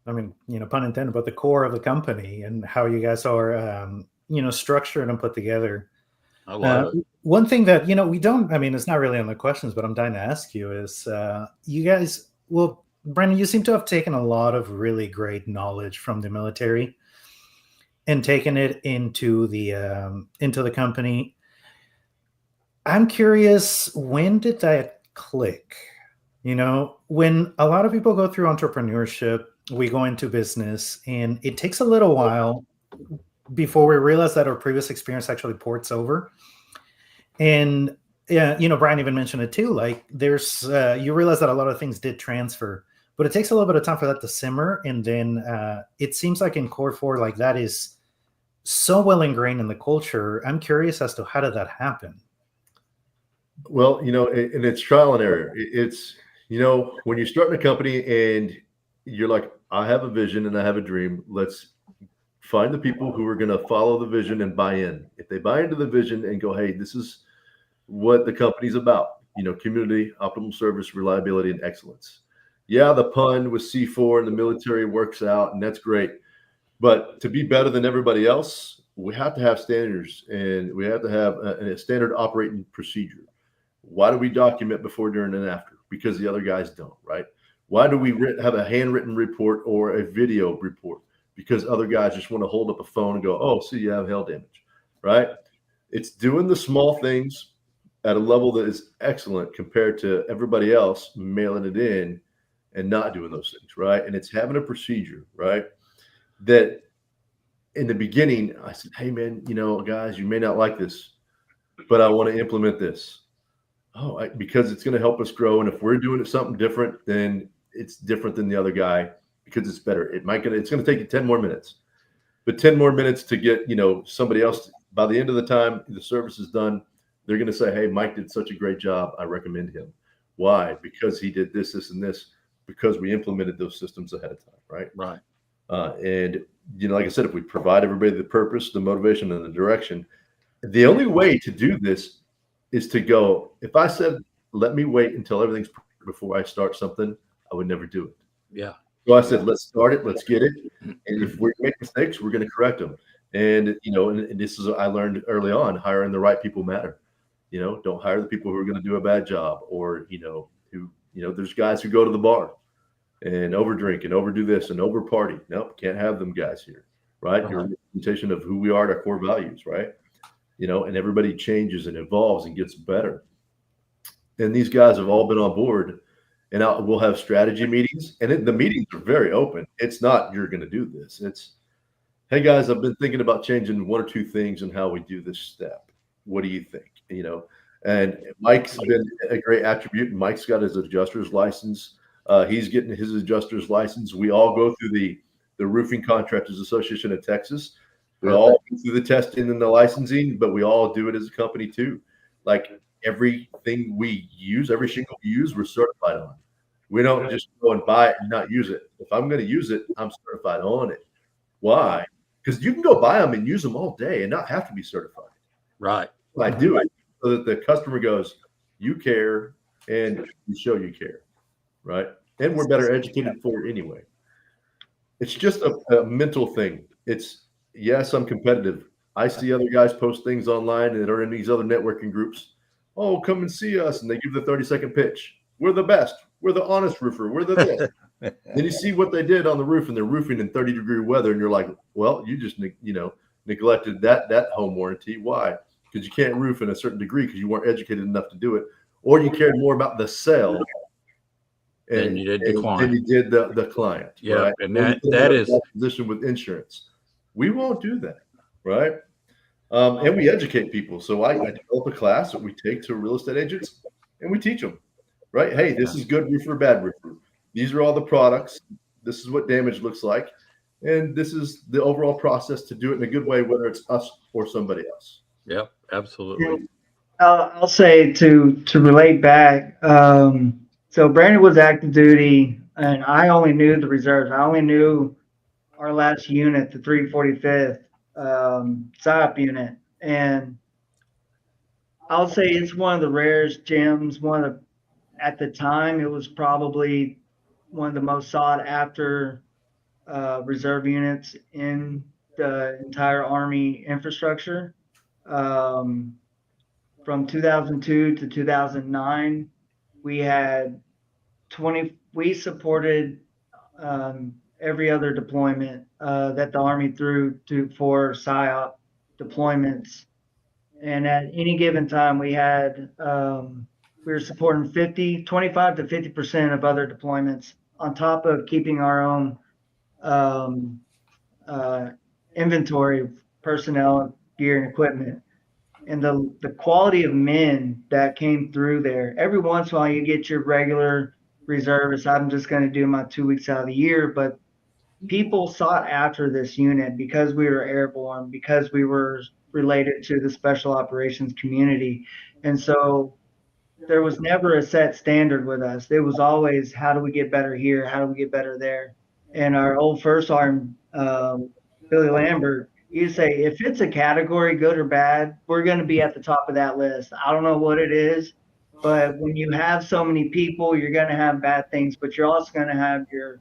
Pun intended, but the core of the company and how you guys are, structured and put together. I love it. One thing that, we don't, it's not really on the questions, but I'm dying to ask you is, you guys, well, Brandon, you seem to have taken a lot of really great knowledge from the military and taken it into the company. I'm curious, when did that click? When a lot of people go through entrepreneurship, we go into business and it takes a little while, before we realize that our previous experience actually ports over. And yeah, Brian even mentioned it too. Like there's, you realize that a lot of things did transfer, but it takes a little bit of time for that to simmer. And then it seems like in Core 4, like that is so well ingrained in the culture. I'm curious as to how did that happen? Well, and it's trial and error. It's, when you're starting a company and you're like, I have a vision and I have a dream. Let's find the people who are going to follow the vision and buy in. If they buy into the vision and go, hey, this is what the company's about, community, optimal service, reliability, and excellence. Yeah, the pun with C4 and the military works out, and that's great. But to be better than everybody else, we have to have standards, and we have to have a standard operating procedure. Why do we document before, during, and after? Because the other guys don't, right? Why do we have a handwritten report or a video report? Because other guys just want to hold up a phone and go, oh, see, you have hail damage, right? It's doing the small things at a level that is excellent compared to everybody else mailing it in and not doing those things, right? And it's having a procedure, right? That in the beginning, I said, hey, man, guys, you may not like this, but I want to implement this. Oh, because it's going to help us grow. And if we're doing something different, then it's different than the other guy because it's better. It's going to take you 10 more minutes, but 10 more minutes to get, somebody else. By the end of the time the service is done, they're going to say, hey, Mike did such a great job. I recommend him. Why? Because he did this, this, and this, because we implemented those systems ahead of time. Right. Right. And, like I said, if we provide everybody the purpose, the motivation, and the direction, the only way to do this is to go, if I said, let me wait until everything's before I start something, I would never do it. Yeah. So I said, let's start it. Let's get it. And if we make mistakes, we're going to correct them. And, and this is what I learned early on, hiring the right people matter. Don't hire the people who are going to do a bad job or, there's guys who go to the bar and overdrink and overdo this and over party. Nope. Can't have them guys here. Right. You're a representation of who we are, our core values. Right. And everybody changes and evolves and gets better. And these guys have all been on board, and we'll have strategy meetings, and the meetings are very open. It's not, you're going to do this. It's, hey guys, I've been thinking about changing one or two things in how we do this step. What do you think? And Mike's been a great attribute. Mike's got his adjuster's license. He's getting his adjuster's license. We all go through the Roofing Contractors Association of Texas. We all go through the testing and the licensing, but we all do it as a company too. Like everything we use, every shingle we use, we're certified on. We don't just go and buy it and not use it. If I'm going to use it, I'm certified on it. Why? Because you can go buy them and use them all day and not have to be certified. Right. I do it so that the customer goes, you care, and you show you care. Right. And we're better educated for it anyway. It's just a mental thing. It's, yes, I'm competitive. I see other guys post things online that are in these other networking groups. Oh, come and see us. And they give the 30-second pitch. We're the best. We're the honest roofer. We're the this. Then you see what they did on the roof, and they're roofing in 30-degree weather. And you're like, well, you just, neglected that home warranty. Why? Because you can't roof in a certain degree because you weren't educated enough to do it. Or you cared more about the sale and you did the client. Then you did the client. Yeah. Right? And that is position with insurance. We won't do that. Right. And we educate people. So I develop a class that we take to real estate agents and we teach them, right? Hey, this is good roofer, bad roofer. These are all the products. This is what damage looks like. And this is the overall process to do it in a good way, whether it's us or somebody else. Yep, absolutely. I'll say to relate back. So Brandon was active duty, and I only knew the reserves. I only knew our last unit, the 345th PSYOP unit, and I'll say it's one of the rarest gems. At the time, it was probably one of the most sought after reserve units in the entire Army infrastructure. From 2002 to 2009, we had we supported every other deployment that the Army threw for PSYOP deployments. And at any given time, we had we were supporting 25 to 50% of other deployments on top of keeping our own inventory personnel, gear, and equipment. And the quality of men that came through there. Every once in a while, you get your regular reservists. I'm just going to do my 2 weeks out of the year, but people sought after this unit because we were airborne, because we were related to the special operations community. And so there was never a set standard with us. It was always, how do we get better here? How do we get better there? And our old first arm, Billy Lambert, you say, if it's a category, good or bad, we're going to be at the top of that list. I don't know what it is, but when you have so many people, you're going to have bad things, but you're also going to have your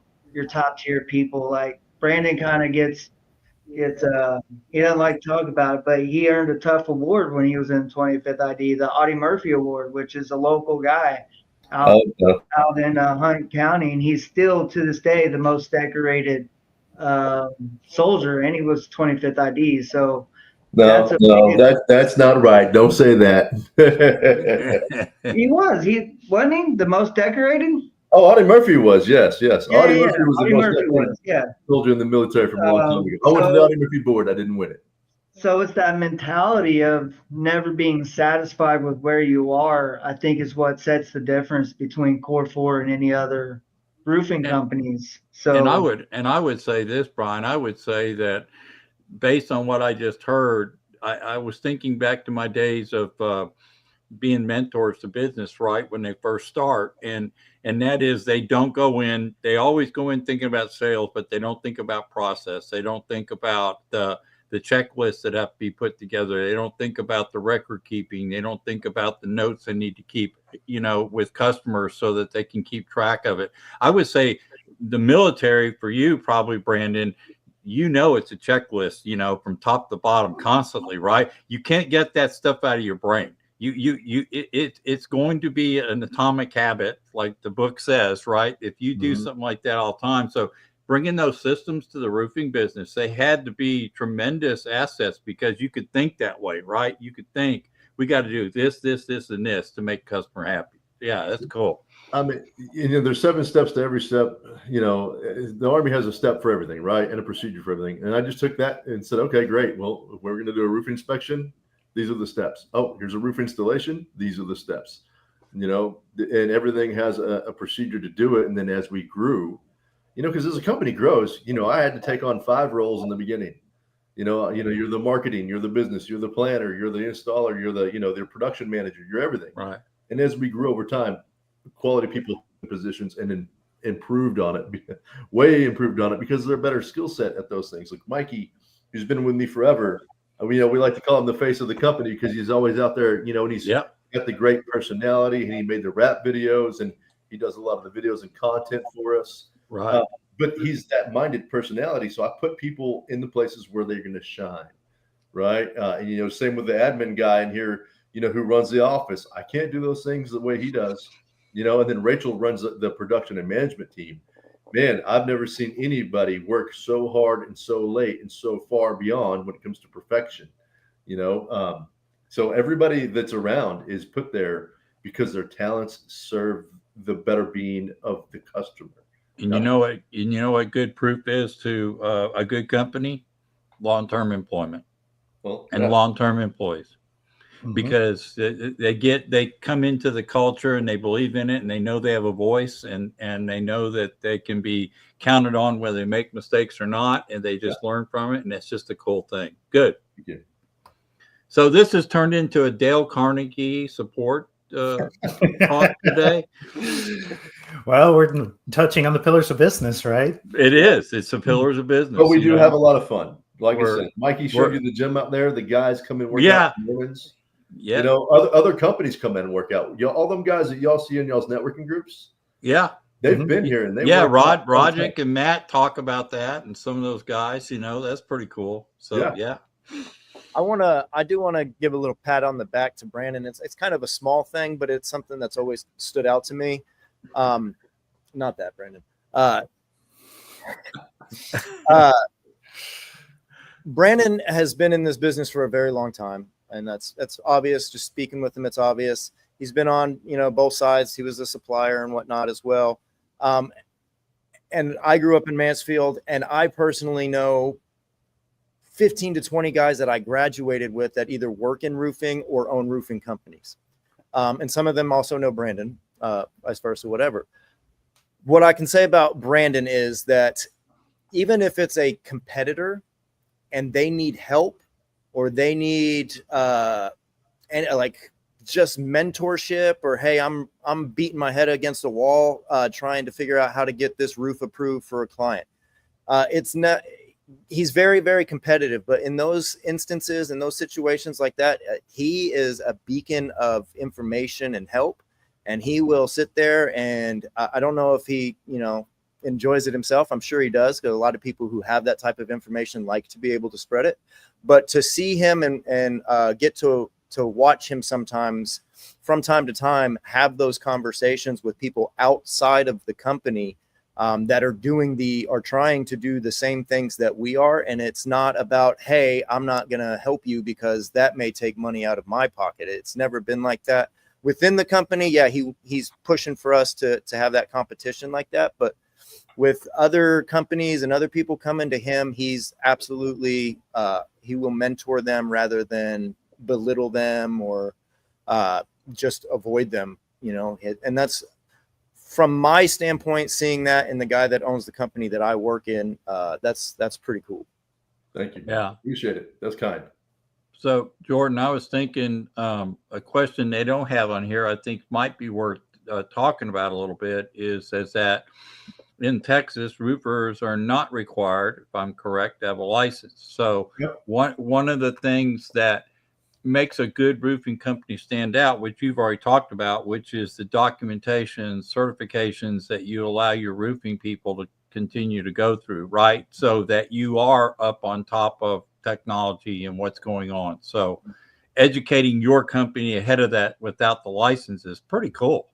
top tier people. Like Brandon kind of gets he doesn't like to talk about it, but he earned a tough award when he was in 25th ID, the Audie Murphy Award, which is a local guy out in Hunt County, and he's still to this day the most decorated soldier, and he was 25th ID. So that's not right. Don't say that. He wasn't he the most decorated? Oh, Audie Murphy was, yes. Yeah, Audie Murphy was Audie the most Murphy decorated soldier in the military from a long time ago. I went to the Audie Murphy board. I didn't win it. So it's that mentality of never being satisfied with where you are, I think, is what sets the difference between Core 4 and any other roofing companies. So and I would say this, Brian, I would say that based on what I just heard, I was thinking back to my days of being mentors to business, right, when they first start. And that is, they always go in thinking about sales, but they don't think about process. They don't think about the checklists that have to be put together. They don't think about the record keeping. They don't think about the notes they need to keep, with customers so that they can keep track of it. I would say the military, for you, probably, Brandon, it's a checklist, from top to bottom constantly, right? You can't get that stuff out of your brain. It's going to be an atomic habit, like the book says, right? If you do something like that all the time. So bringing those systems to the roofing business, they had to be tremendous assets because you could think that way, right? You could think, we got to do this, and this to make the customer happy. Yeah, that's cool. I mean, there's 7 steps to every step. The Army has a step for everything, right? And a procedure for everything. And I just took that and said, okay, great. Well, if we're going to do a roof inspection, these are the steps. Oh, here's a roof installation. These are the steps, and everything has a procedure to do it. And then as we grew, because as a company grows, I had to take on 5 roles in the beginning. You're the marketing, you're the business, you're the planner, you're the installer, you're the production manager, you're everything. Right. And as we grew over time, quality people positions and then improved on it, way improved on it, because they're a better skill set at those things. Like Mikey, who's been with me forever. We like to call him the face of the company because he's always out there, and he's got the great personality, and he made the rap videos, and he does a lot of the videos and content for us. Right. But he's that minded personality. So I put people in the places where they're going to shine. Right. And, same with the admin guy in here, who runs the office. I can't do those things the way he does, and then Rachel runs the production and management team. Man, I've never seen anybody work so hard and so late and so far beyond when it comes to perfection, so everybody that's around is put there because their talents serve the better being of the customer. And you know what good proof is to a good company? Long-term employment and long-term employees. Because they come into the culture and they believe in it and they know they have a voice and they know that they can be counted on whether they make mistakes or not, and they just learn from it, and it's just a cool thing. Good. Yeah. So this has turned into a Dale Carnegie support talk today. Well, we're touching on the pillars of business, right? It is. It's the pillars of business. But we do have a lot of fun. Like I said, Mikey showed you the gym out there. The guys come in work out. Yeah. Other companies come in and work out. All them guys that y'all see in y'all's networking groups. Yeah. They've been here and Roderick and Matt talk about that, and some of those guys, that's pretty cool. So yeah. I do want to give a little pat on the back to Brandon. It's kind of a small thing, but it's something that's always stood out to me. Not that, Brandon. Brandon has been in this business for a very long time, and that's obvious. Just speaking with him, it's obvious. He's been on, both sides. He was a supplier and whatnot as well. And I grew up in Mansfield, and I personally know 15 to 20 guys that I graduated with that either work in roofing or own roofing companies. And some of them also know Brandon, vice versa, whatever. What I can say about Brandon is that even if it's a competitor and they need help or they need and like just mentorship, or hey, I'm beating my head against a wall trying to figure out how to get this roof approved for a client. It's not. He's very, very competitive, but in those instances, in those situations like that, he is a beacon of information and help, and he will sit there. And I don't know if he, enjoys it himself. I'm sure he does, because a lot of people who have that type of information like to be able to spread it. But to see him and get to watch him sometimes from time to time have those conversations with people outside of the company that are trying to do the same things that we are. And it's not about, hey, I'm not going to help you because that may take money out of my pocket. It's never been like that within the company. Yeah, he's pushing for us to have that competition like that. But with other companies and other people coming to him, he's absolutely, he will mentor them rather than belittle them or just avoid them, and that's, from my standpoint, seeing that in the guy that owns the company that I work in, that's pretty cool. Thank you. Yeah. Appreciate it. That's kind. So, Jordan, I was thinking a question they don't have on here I think might be worth talking about a little bit is that in Texas, roofers are not required, if I'm correct, to have a license. So Yep. one of the things that makes a good roofing company stand out, which you've already talked about, which is the documentation, certifications that you allow your roofing people to continue to go through, right? So that you are up on top of technology and what's going on. So educating your company ahead of that without the license is pretty cool.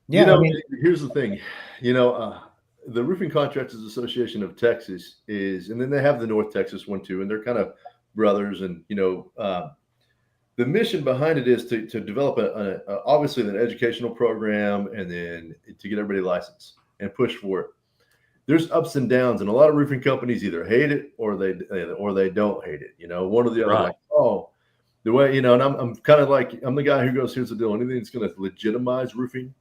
Yeah, Here's the thing, the Roofing Contractors Association of Texas and then they have the North Texas one too, and they're kind of brothers. And the mission behind it is to develop obviously an educational program, and then to get everybody licensed and push for it. There's ups and downs, and a lot of roofing companies either hate it or they don't hate it. One or the other. Right. Like, oh, the way and I'm kind of like, I'm the guy who goes, here's the deal. Anything that's going to legitimize roofing,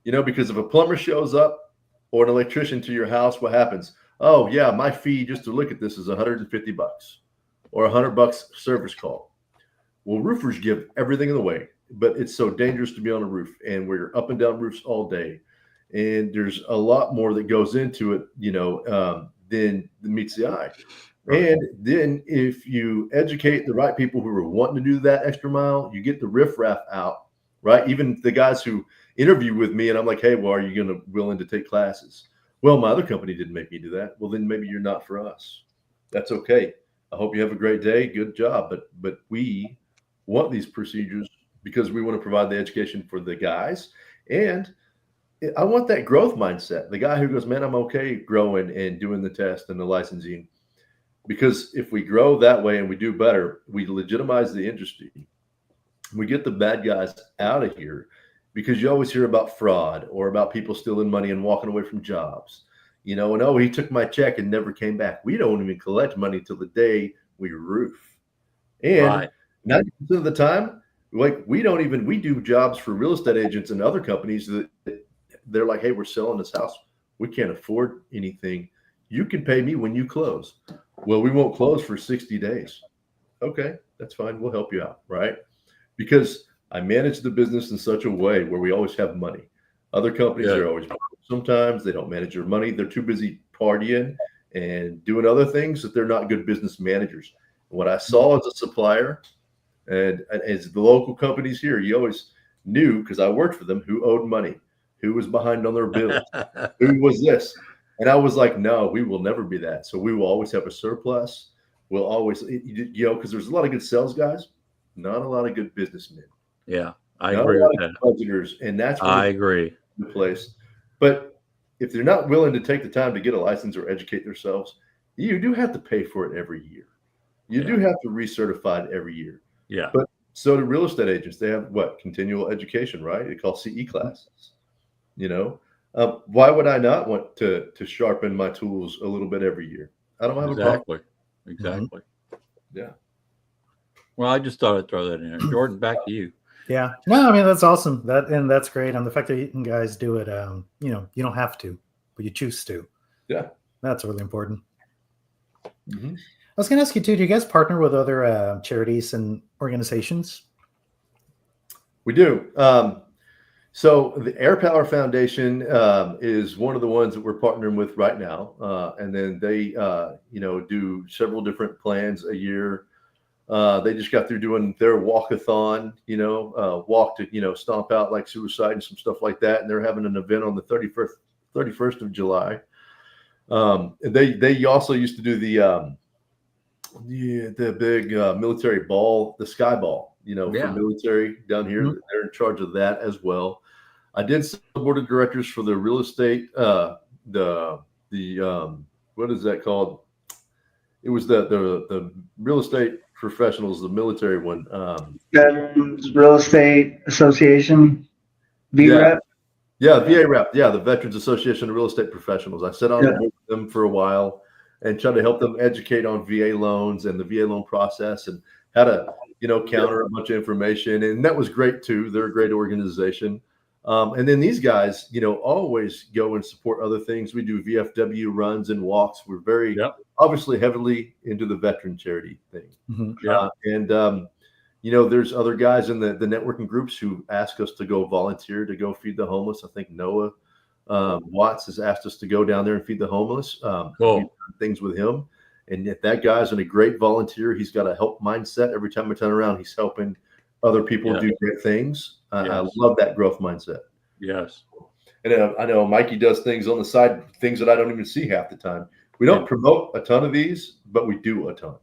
because if a plumber shows up or an electrician to your house, what happens? Oh yeah, my fee just to look at this is $150 or $100 service call. Well, roofers give everything away, but it's so dangerous to be on a roof, and we're up and down roofs all day. And there's a lot more that goes into it, than meets the eye. Right. And then if you educate the right people who are wanting to do that extra mile, you get the riffraff out, right? Even the guys who interview with me and I'm like, hey, well, are you willing to take classes? Well, my other company didn't make me do that. Well, then maybe you're not for us. That's okay. I hope you have a great day. Good job. But we want these procedures because we want to provide the education for the guys. And I want that growth mindset. The guy who goes, man, I'm okay growing and doing the test and the licensing. Because if we grow that way and we do better, we legitimize the industry. We get the bad guys out of here, because you always hear about fraud or about people stealing money and walking away from jobs. And oh, he took my check and never came back. We don't even collect money till the day we roof. And 90% of the time, we do jobs for real estate agents and other companies that they're like, hey, we're selling this house. We can't afford anything. You can pay me when you close. Well, we won't close for 60 days. Okay, that's fine. We'll help you out, right? Because I manage the business in such a way where we always have money. Other companies are always, sometimes they don't manage their money. They're too busy partying and doing other things that they're not good business managers. What I saw as a supplier and as the local companies here, you always knew, because I worked for them, who owed money, who was behind on their bills, who was this. And I was like, no, we will never be that. So we will always have a surplus. We'll always, because there's a lot of good sales guys, not a lot of good businessmen. Yeah, I agree with that. Budgeters, and that's where I agree. The place. But if they're not willing to take the time to get a license or educate themselves, you do have to pay for it every year. You do have to recertify it every year. Yeah. But so do real estate agents. They have continual education, right? They call CE classes. Why would I not want to sharpen my tools a little bit every year? I don't have a problem. Exactly. Yeah. Well, I just thought I'd throw that in there. Jordan, back to you. Yeah. No, I mean, that's awesome. That's great. And the fact that you guys do it, you don't have to, but you choose to. Yeah. That's really important. Mm-hmm. I was going to ask you too, do you guys partner with other charities and organizations? We do. So the Air Power Foundation is one of the ones that we're partnering with right now. And then they, do several different plans a year. They just got through doing their walkathon, walk to, stomp out like suicide and some stuff like that. And they're having an event on the 31st of July. And they also used to do the big military ball, the sky ball, for military down here. Mm-hmm. They're in charge of that as well. I did some board of directors for the real estate, the what is that called? It was the real estate professionals, the military one. Veterans Real Estate Association, VREP. Yeah, VA rep. Yeah, the Veterans Association of Real Estate Professionals. I sat on with them for a while and tried to help them educate on VA loans and the VA loan process and how to, counter a bunch of information. And that was great too. They're a great organization. And then these guys, always go and support other things. We do VFW runs and walks. We're very obviously heavily into the veteran charity thing. Mm-hmm. There's other guys in the networking groups who ask us to go volunteer to go feed the homeless. I think Noah Watts has asked us to go down there and feed the homeless. Cool. Things with him. And if that guy's a great volunteer, he's got a help mindset. Every time I turn around, he's helping other people do great things. I love that growth mindset. Yes. And I know Mikey does things on the side, things that I don't even see half the time. We don't promote a ton of these, but we do a ton.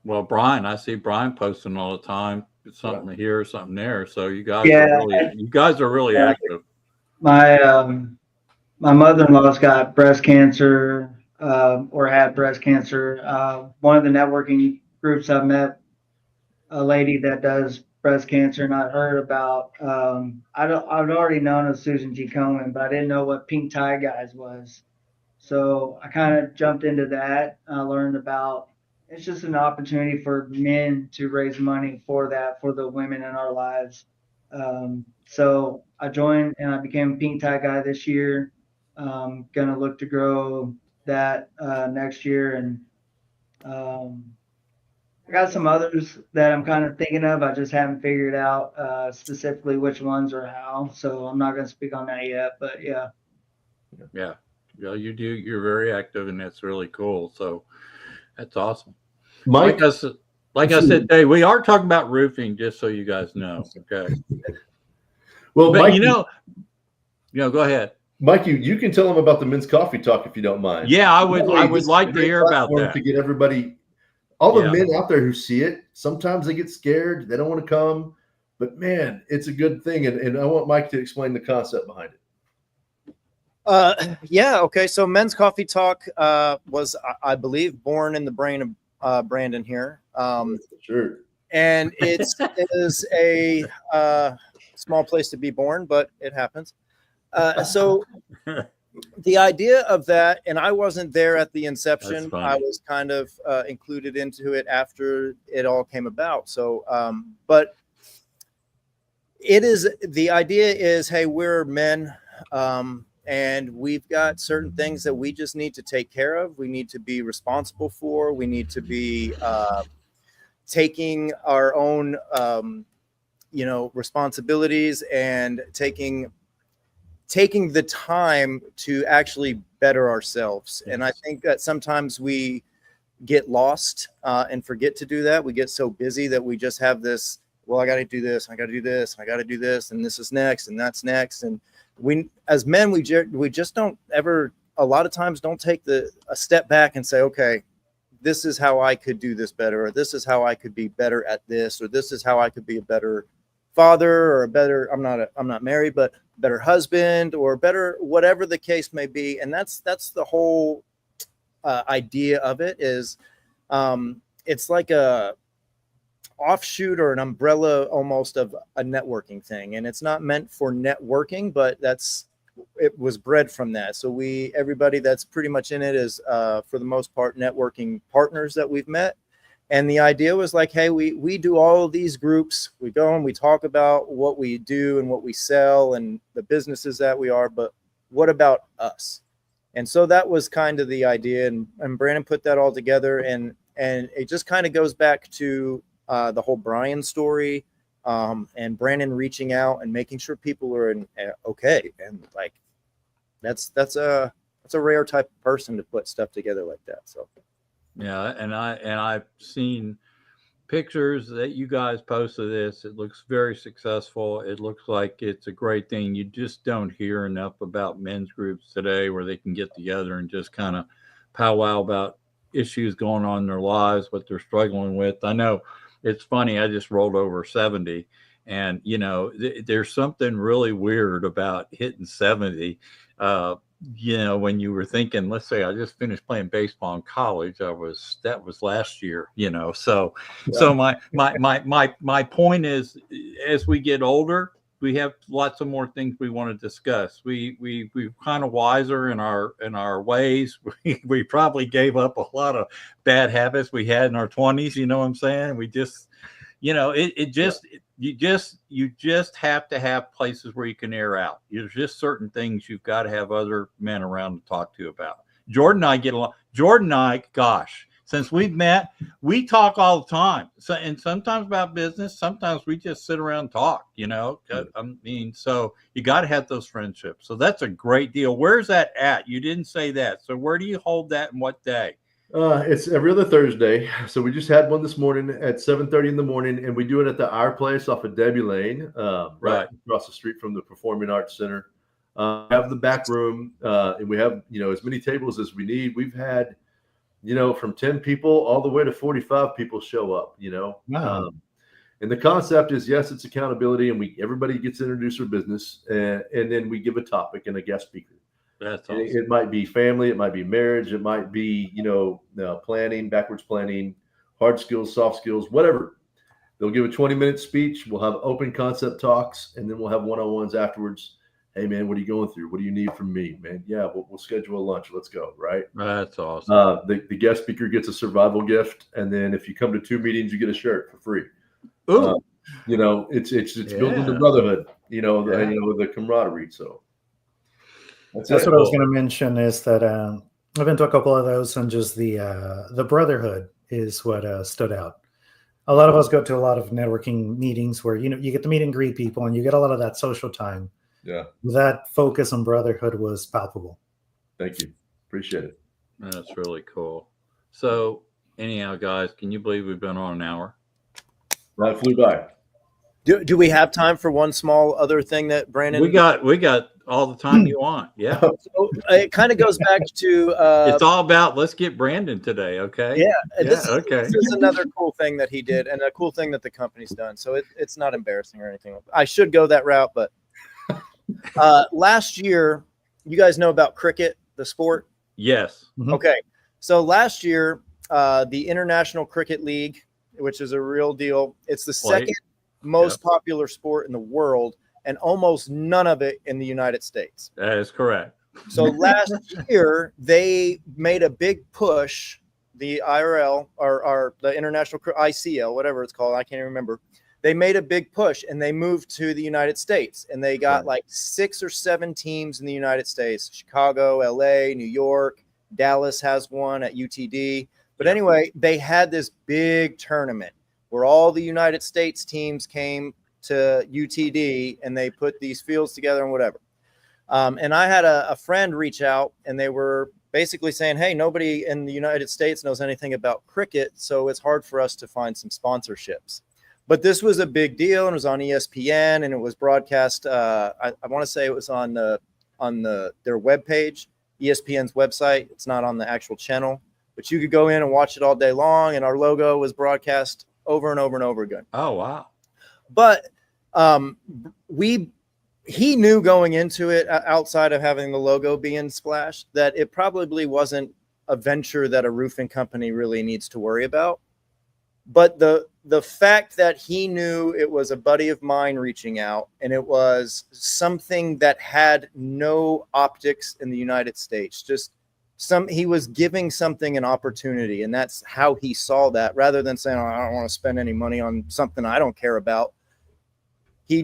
Well, Brian, I see Brian posting all the time. It's something here, something there. So you guys are really active. My mother-in-law's got breast cancer, or had breast cancer. One of the networking groups I've met a lady that does breast cancer, and I heard about. I'd already known of Susan G. Komen, but I didn't know what Pink Tie Guys was. So I kind of jumped into that. I learned about. It's just an opportunity for men to raise money for the women in our lives. So I joined and I became a Pink Tie Guy this year. Gonna look to grow that next year, and I got some others that I'm kind of thinking of. I just haven't figured out specifically which ones or how. So I'm not gonna speak on that yet. But yeah. You do. You're very active, and that's really cool. So. That's awesome. Mike, like I said, Dave, we are talking about roofing, just so you guys know. Okay. Well, but Mike, go ahead. Mike, you can tell them about the men's coffee talk if you don't mind. Yeah, I would like to hear about that. To get everybody, all the men out there who see it, sometimes they get scared. They don't want to come. But, man, it's a good thing. And I want Mike to explain the concept behind it. Okay. So Men's Coffee Talk was, I believe, born in the brain of Brandon here. Sure. And it is a small place to be born, but it happens. So the idea of that, and I wasn't there at the inception. I was kind of included into it after it all came about. So, but the idea is, hey, we're men. And we've got certain things that we just need to take care of. We need to be responsible for. We need to be taking our own, responsibilities and taking the time to actually better ourselves. Yes. And I think that sometimes we get lost and forget to do that. We get so busy that we just have this, well, I got to do this, I got to do this, I got to do this, and this is next, and that's next. And we, as men, we just don't ever, a lot of times, don't take a step back and say, okay, this is how I could do this better, or this is how I could be better at this, or this is how I could be a better father, or a better, I'm not married, but better husband, or better, whatever the case may be. And that's the whole idea of it is, it's like a offshoot or an umbrella almost of a networking thing. And it's not meant for networking, but that's it was bred from that. So everybody that's pretty much in it is, for the most part, networking partners that we've met. And the idea was like, hey, we do all of these groups. We go and we talk about what we do and what we sell and the businesses that we are, but what about us? And so that was kind of the idea. And Brandon put that all together. And it just kind of goes back to the whole Brian story, and Brandon reaching out and making sure people are okay. And like, that's a rare type of person to put stuff together like that. So. Yeah, and I've seen pictures that you guys posted this. It looks very successful. It looks like it's a great thing. You just don't hear enough about men's groups today where they can get together and just kind of powwow about issues going on in their lives, what they're struggling with. I know it's funny. I just rolled over 70, and there's something really weird about hitting 70. When you were thinking, let's say I just finished playing baseball in college, that was last year, so my point is, as we get older, we have lots of more things we want to discuss. We're kind of wiser in our ways. We probably gave up a lot of bad habits we had in our 20s. You know what I'm saying? We just, you just have to have places where you can air out. There's just certain things you've got to have other men around to talk to about. Jordan and I get along. Jordan and I, gosh, since we've met, we talk all the time. So, and sometimes about business, sometimes we just sit around and talk, so you got to have those friendships. So that's a great deal. Where's that at? You didn't say that. So where do you hold that and what day? It's every other Thursday. So we just had one this morning at 7:30 in the morning, and we do it at the Our Place off of Debbie Lane, right across the street from the Performing Arts Center. We have the back room, and we have, as many tables as we need. We've had, from 10 people all the way to 45 people show up, Wow. And the concept is, yes, it's accountability, and everybody gets to introduce their business, and then we give a topic and a guest speaker. That's awesome. It might be family, it might be marriage, it might be, planning, backwards planning, hard skills, soft skills, whatever. They'll give a 20-minute speech. We'll have open concept talks, and then we'll have one-on-ones afterwards. Hey, man, what are you going through? What do you need from me, man? Yeah, we'll schedule a lunch. Let's go, right? That's awesome. The guest speaker gets a survival gift, and then if you come to 2 meetings, you get a shirt for free. Ooh. It's building the brotherhood, the camaraderie. So. That's what I was going to mention, is that I've been to a couple of those, and just the brotherhood is what stood out. A lot of us go to a lot of networking meetings where, you get to meet and greet people, and you get a lot of that social time. Yeah. That focus on brotherhood was palpable. Thank you. Appreciate it. That's really cool. So anyhow, guys, can you believe we've been on an hour? That flew by. Do we have time for one small other thing that Brandon? We got all the time you want. Yeah. So it kind of goes back to it's all about, let's get Brandon today. Okay. Yeah. This okay. is another cool thing that he did, and a cool thing that the company's done. So it's not embarrassing or anything. I should go that route, but last year, you guys know about cricket, the sport? Yes. Mm-hmm. Okay. So last year, the International Cricket League, which is a real deal, it's the second most popular sport in the world, and almost none of it in the United States. That is correct. So last year, they made a big push, the IRL or the International ICL, whatever it's called, I can't even remember. They made a big push, and they moved to the United States, and they got like 6 or 7 teams in the United States: Chicago, LA, New York, Dallas has one at UTD. But anyway, they had this big tournament where all the United States teams came to UTD, and they put these fields together and whatever. And I had a friend reach out, and they were basically saying, hey, nobody in the United States knows anything about cricket, so it's hard for us to find some sponsorships. But this was a big deal, and it was on ESPN, and it was broadcast. I want to say it was on their webpage, ESPN's website. It's not on the actual channel, but you could go in and watch it all day long, and our logo was broadcast over and over and over again. Oh, wow. But he knew going into it, outside of having the logo being splashed, that it probably wasn't a venture that a roofing company really needs to worry about. But the fact that he knew it was a buddy of mine reaching out, and it was something that had no optics in the United States, just he was giving something an opportunity, and that's how he saw that, rather than saying, oh, I don't want to spend any money on something I don't care about. He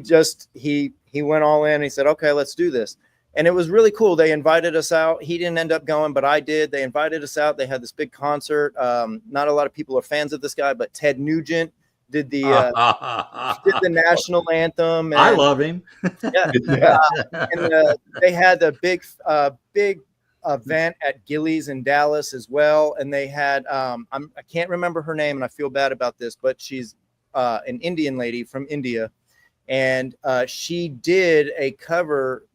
went all in and he said, okay, let's do this. And it was really cool. They invited us out. He didn't end up going, but I did. They invited us out. They had this big concert. Not a lot of people are fans of this guy, but Ted Nugent did the national anthem. And, I love him. Yeah. And they had a big event at Gillies in Dallas as well. And they had, I can't remember her name, and I feel bad about this, but she's an Indian lady from India. And she did a cover,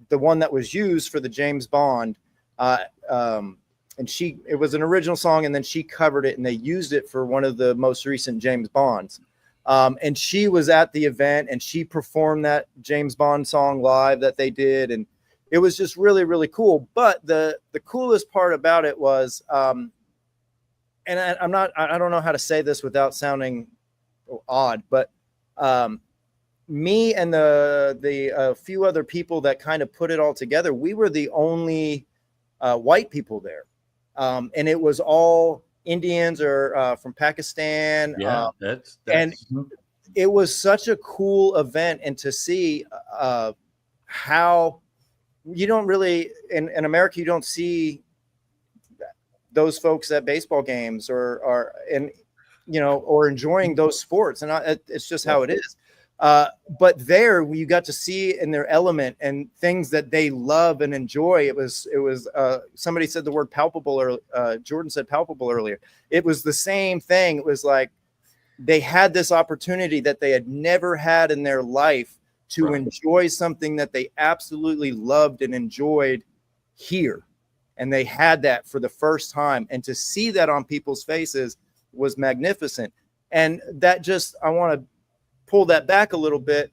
the one that was used for the James Bond. And it was an original song, and then she covered it, and they used it for one of the most recent James Bonds. And she was at the event, and she performed that James Bond song live that they did. And it was just really, really cool. But the coolest part about it was, and I don't know how to say this without sounding odd, but me and the few other people that kind of put it all together, we were the only white people there. And it was all Indians or from Pakistan. Yeah, that's and it was such a cool event. And to see how you don't really, in America, you don't see those folks at baseball games or enjoying those sports. And it's just how it is. But there you got to see in their element and things that they love and enjoy. It was somebody said the word palpable, or Jordan said palpable earlier. It was the same thing. It was like they had this opportunity that they had never had in their life to enjoy something that they absolutely loved and enjoyed here. And they had that for the first time. And to see that on people's faces was magnificent. And that just, I want to pull that back a little bit.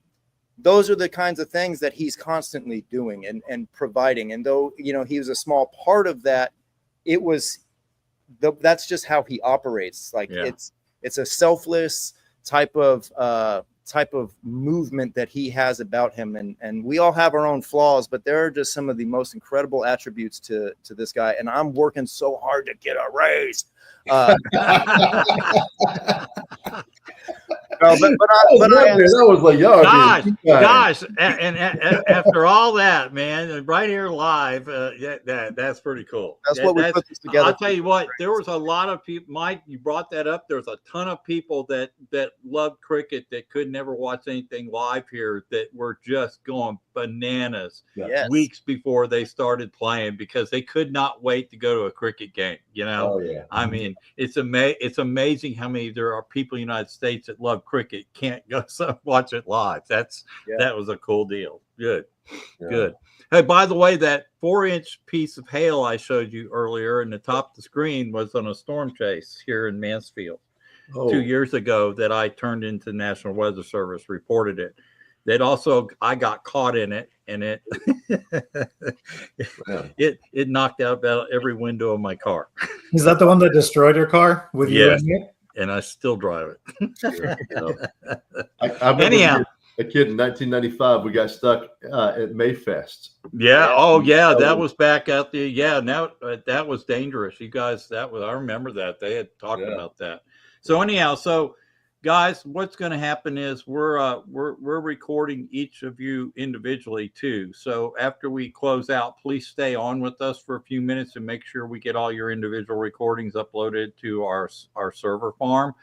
Those are the kinds of things that he's constantly doing and providing. And though, he was a small part of that, that's just how he operates. Like it's a selfless type of movement that he has about him. And we all have our own flaws, but there are just some of the most incredible attributes to this guy. And I'm working so hard to get a raise. That was like, gosh, and after all that, man, right here live, that's pretty cool. That's what we put this together. I'll tell you what, there was a lot of people. Mike, you brought that up. There was a ton of people that loved cricket that could never watch anything live here, that were just going bananas weeks before they started playing, because they could not wait to go to a cricket game. I mean, it's amazing how many there are people in the United States that love cricket, can't go watch it live. That was a cool deal. Good. Hey, by the way, that 4-inch piece of hail I showed you earlier in the top of the screen was on a storm chase here in Mansfield 2 years ago that I turned into the National Weather Service, reported it. That also, I got caught in it, and it knocked out about every window of my car. Is that the one that destroyed your car with you in it? And I still drive it. Anyhow, a kid in 1995, we got stuck at Mayfest. Yeah. Oh, yeah. That was back out there. Yeah. Now that was dangerous. You guys, I remember that. They had talked about that. So anyhow, guys, what's going to happen is we're recording each of you individually too. So after we close out, please stay on with us for a few minutes and make sure we get all your individual recordings uploaded to our server farm.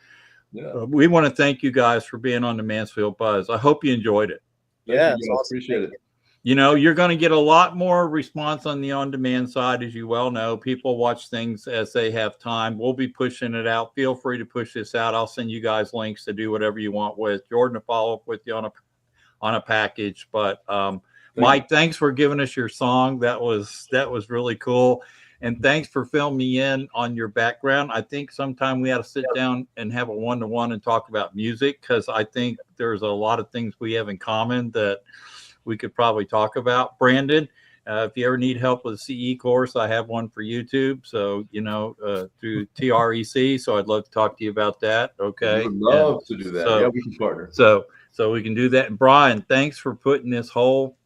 Yeah. We want to thank you guys for being on the Mansfield Buzz. I hope you enjoyed it. Yeah, awesome. Appreciate it. You're going to get a lot more response on the on-demand side, as you well know. People watch things as they have time. We'll be pushing it out. Feel free to push this out. I'll send you guys links to do whatever you want with Jordan to follow up with you on a package. But Mike, thanks for giving us your song. That was really cool. And thanks for filling me in on your background. I think sometime we ought to sit down and have a one-to-one and talk about music, because I think there's a lot of things we have in common that we could probably talk about. Brandon, If you ever need help with a CE course, I have one for YouTube. So, through TREC. So I'd love to talk to you about that. Okay. I would love to do that. So, yeah, we can partner. So we can do that. And Brian, thanks for putting this whole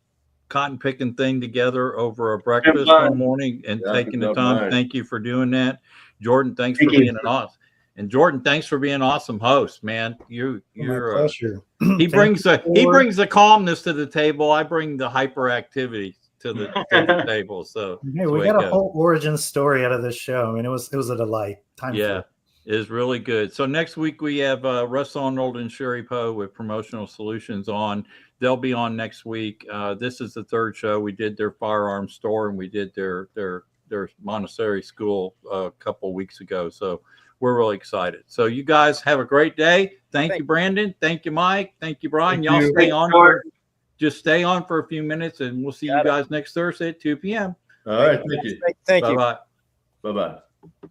cotton picking thing together over a breakfast one morning and taking the time. Brian. Thank you for doing that. Jordan, thanks for being an awesome. And Jordan, thanks for being an awesome host, man. You're my pleasure. He brings the calmness to the table. I bring the hyperactivity to the table. So hey, we got a whole origin story out of this show. I mean, it was a delight. It is really good. So next week we have Russ Arnold and Sherry Poe with Promotional Solutions on. They'll be on next week. This is the third show. We did their firearm store and we did their Montessori school a couple weeks ago. So we're really excited. So you guys have a great day. Thank you, Brandon. Thank you, Mike. Thank you, Brian. Y'all stay on. Just stay on for a few minutes, and we'll see you guys next Thursday at 2 p.m. All right. Thank you. Thank you. Bye-bye. Bye-bye.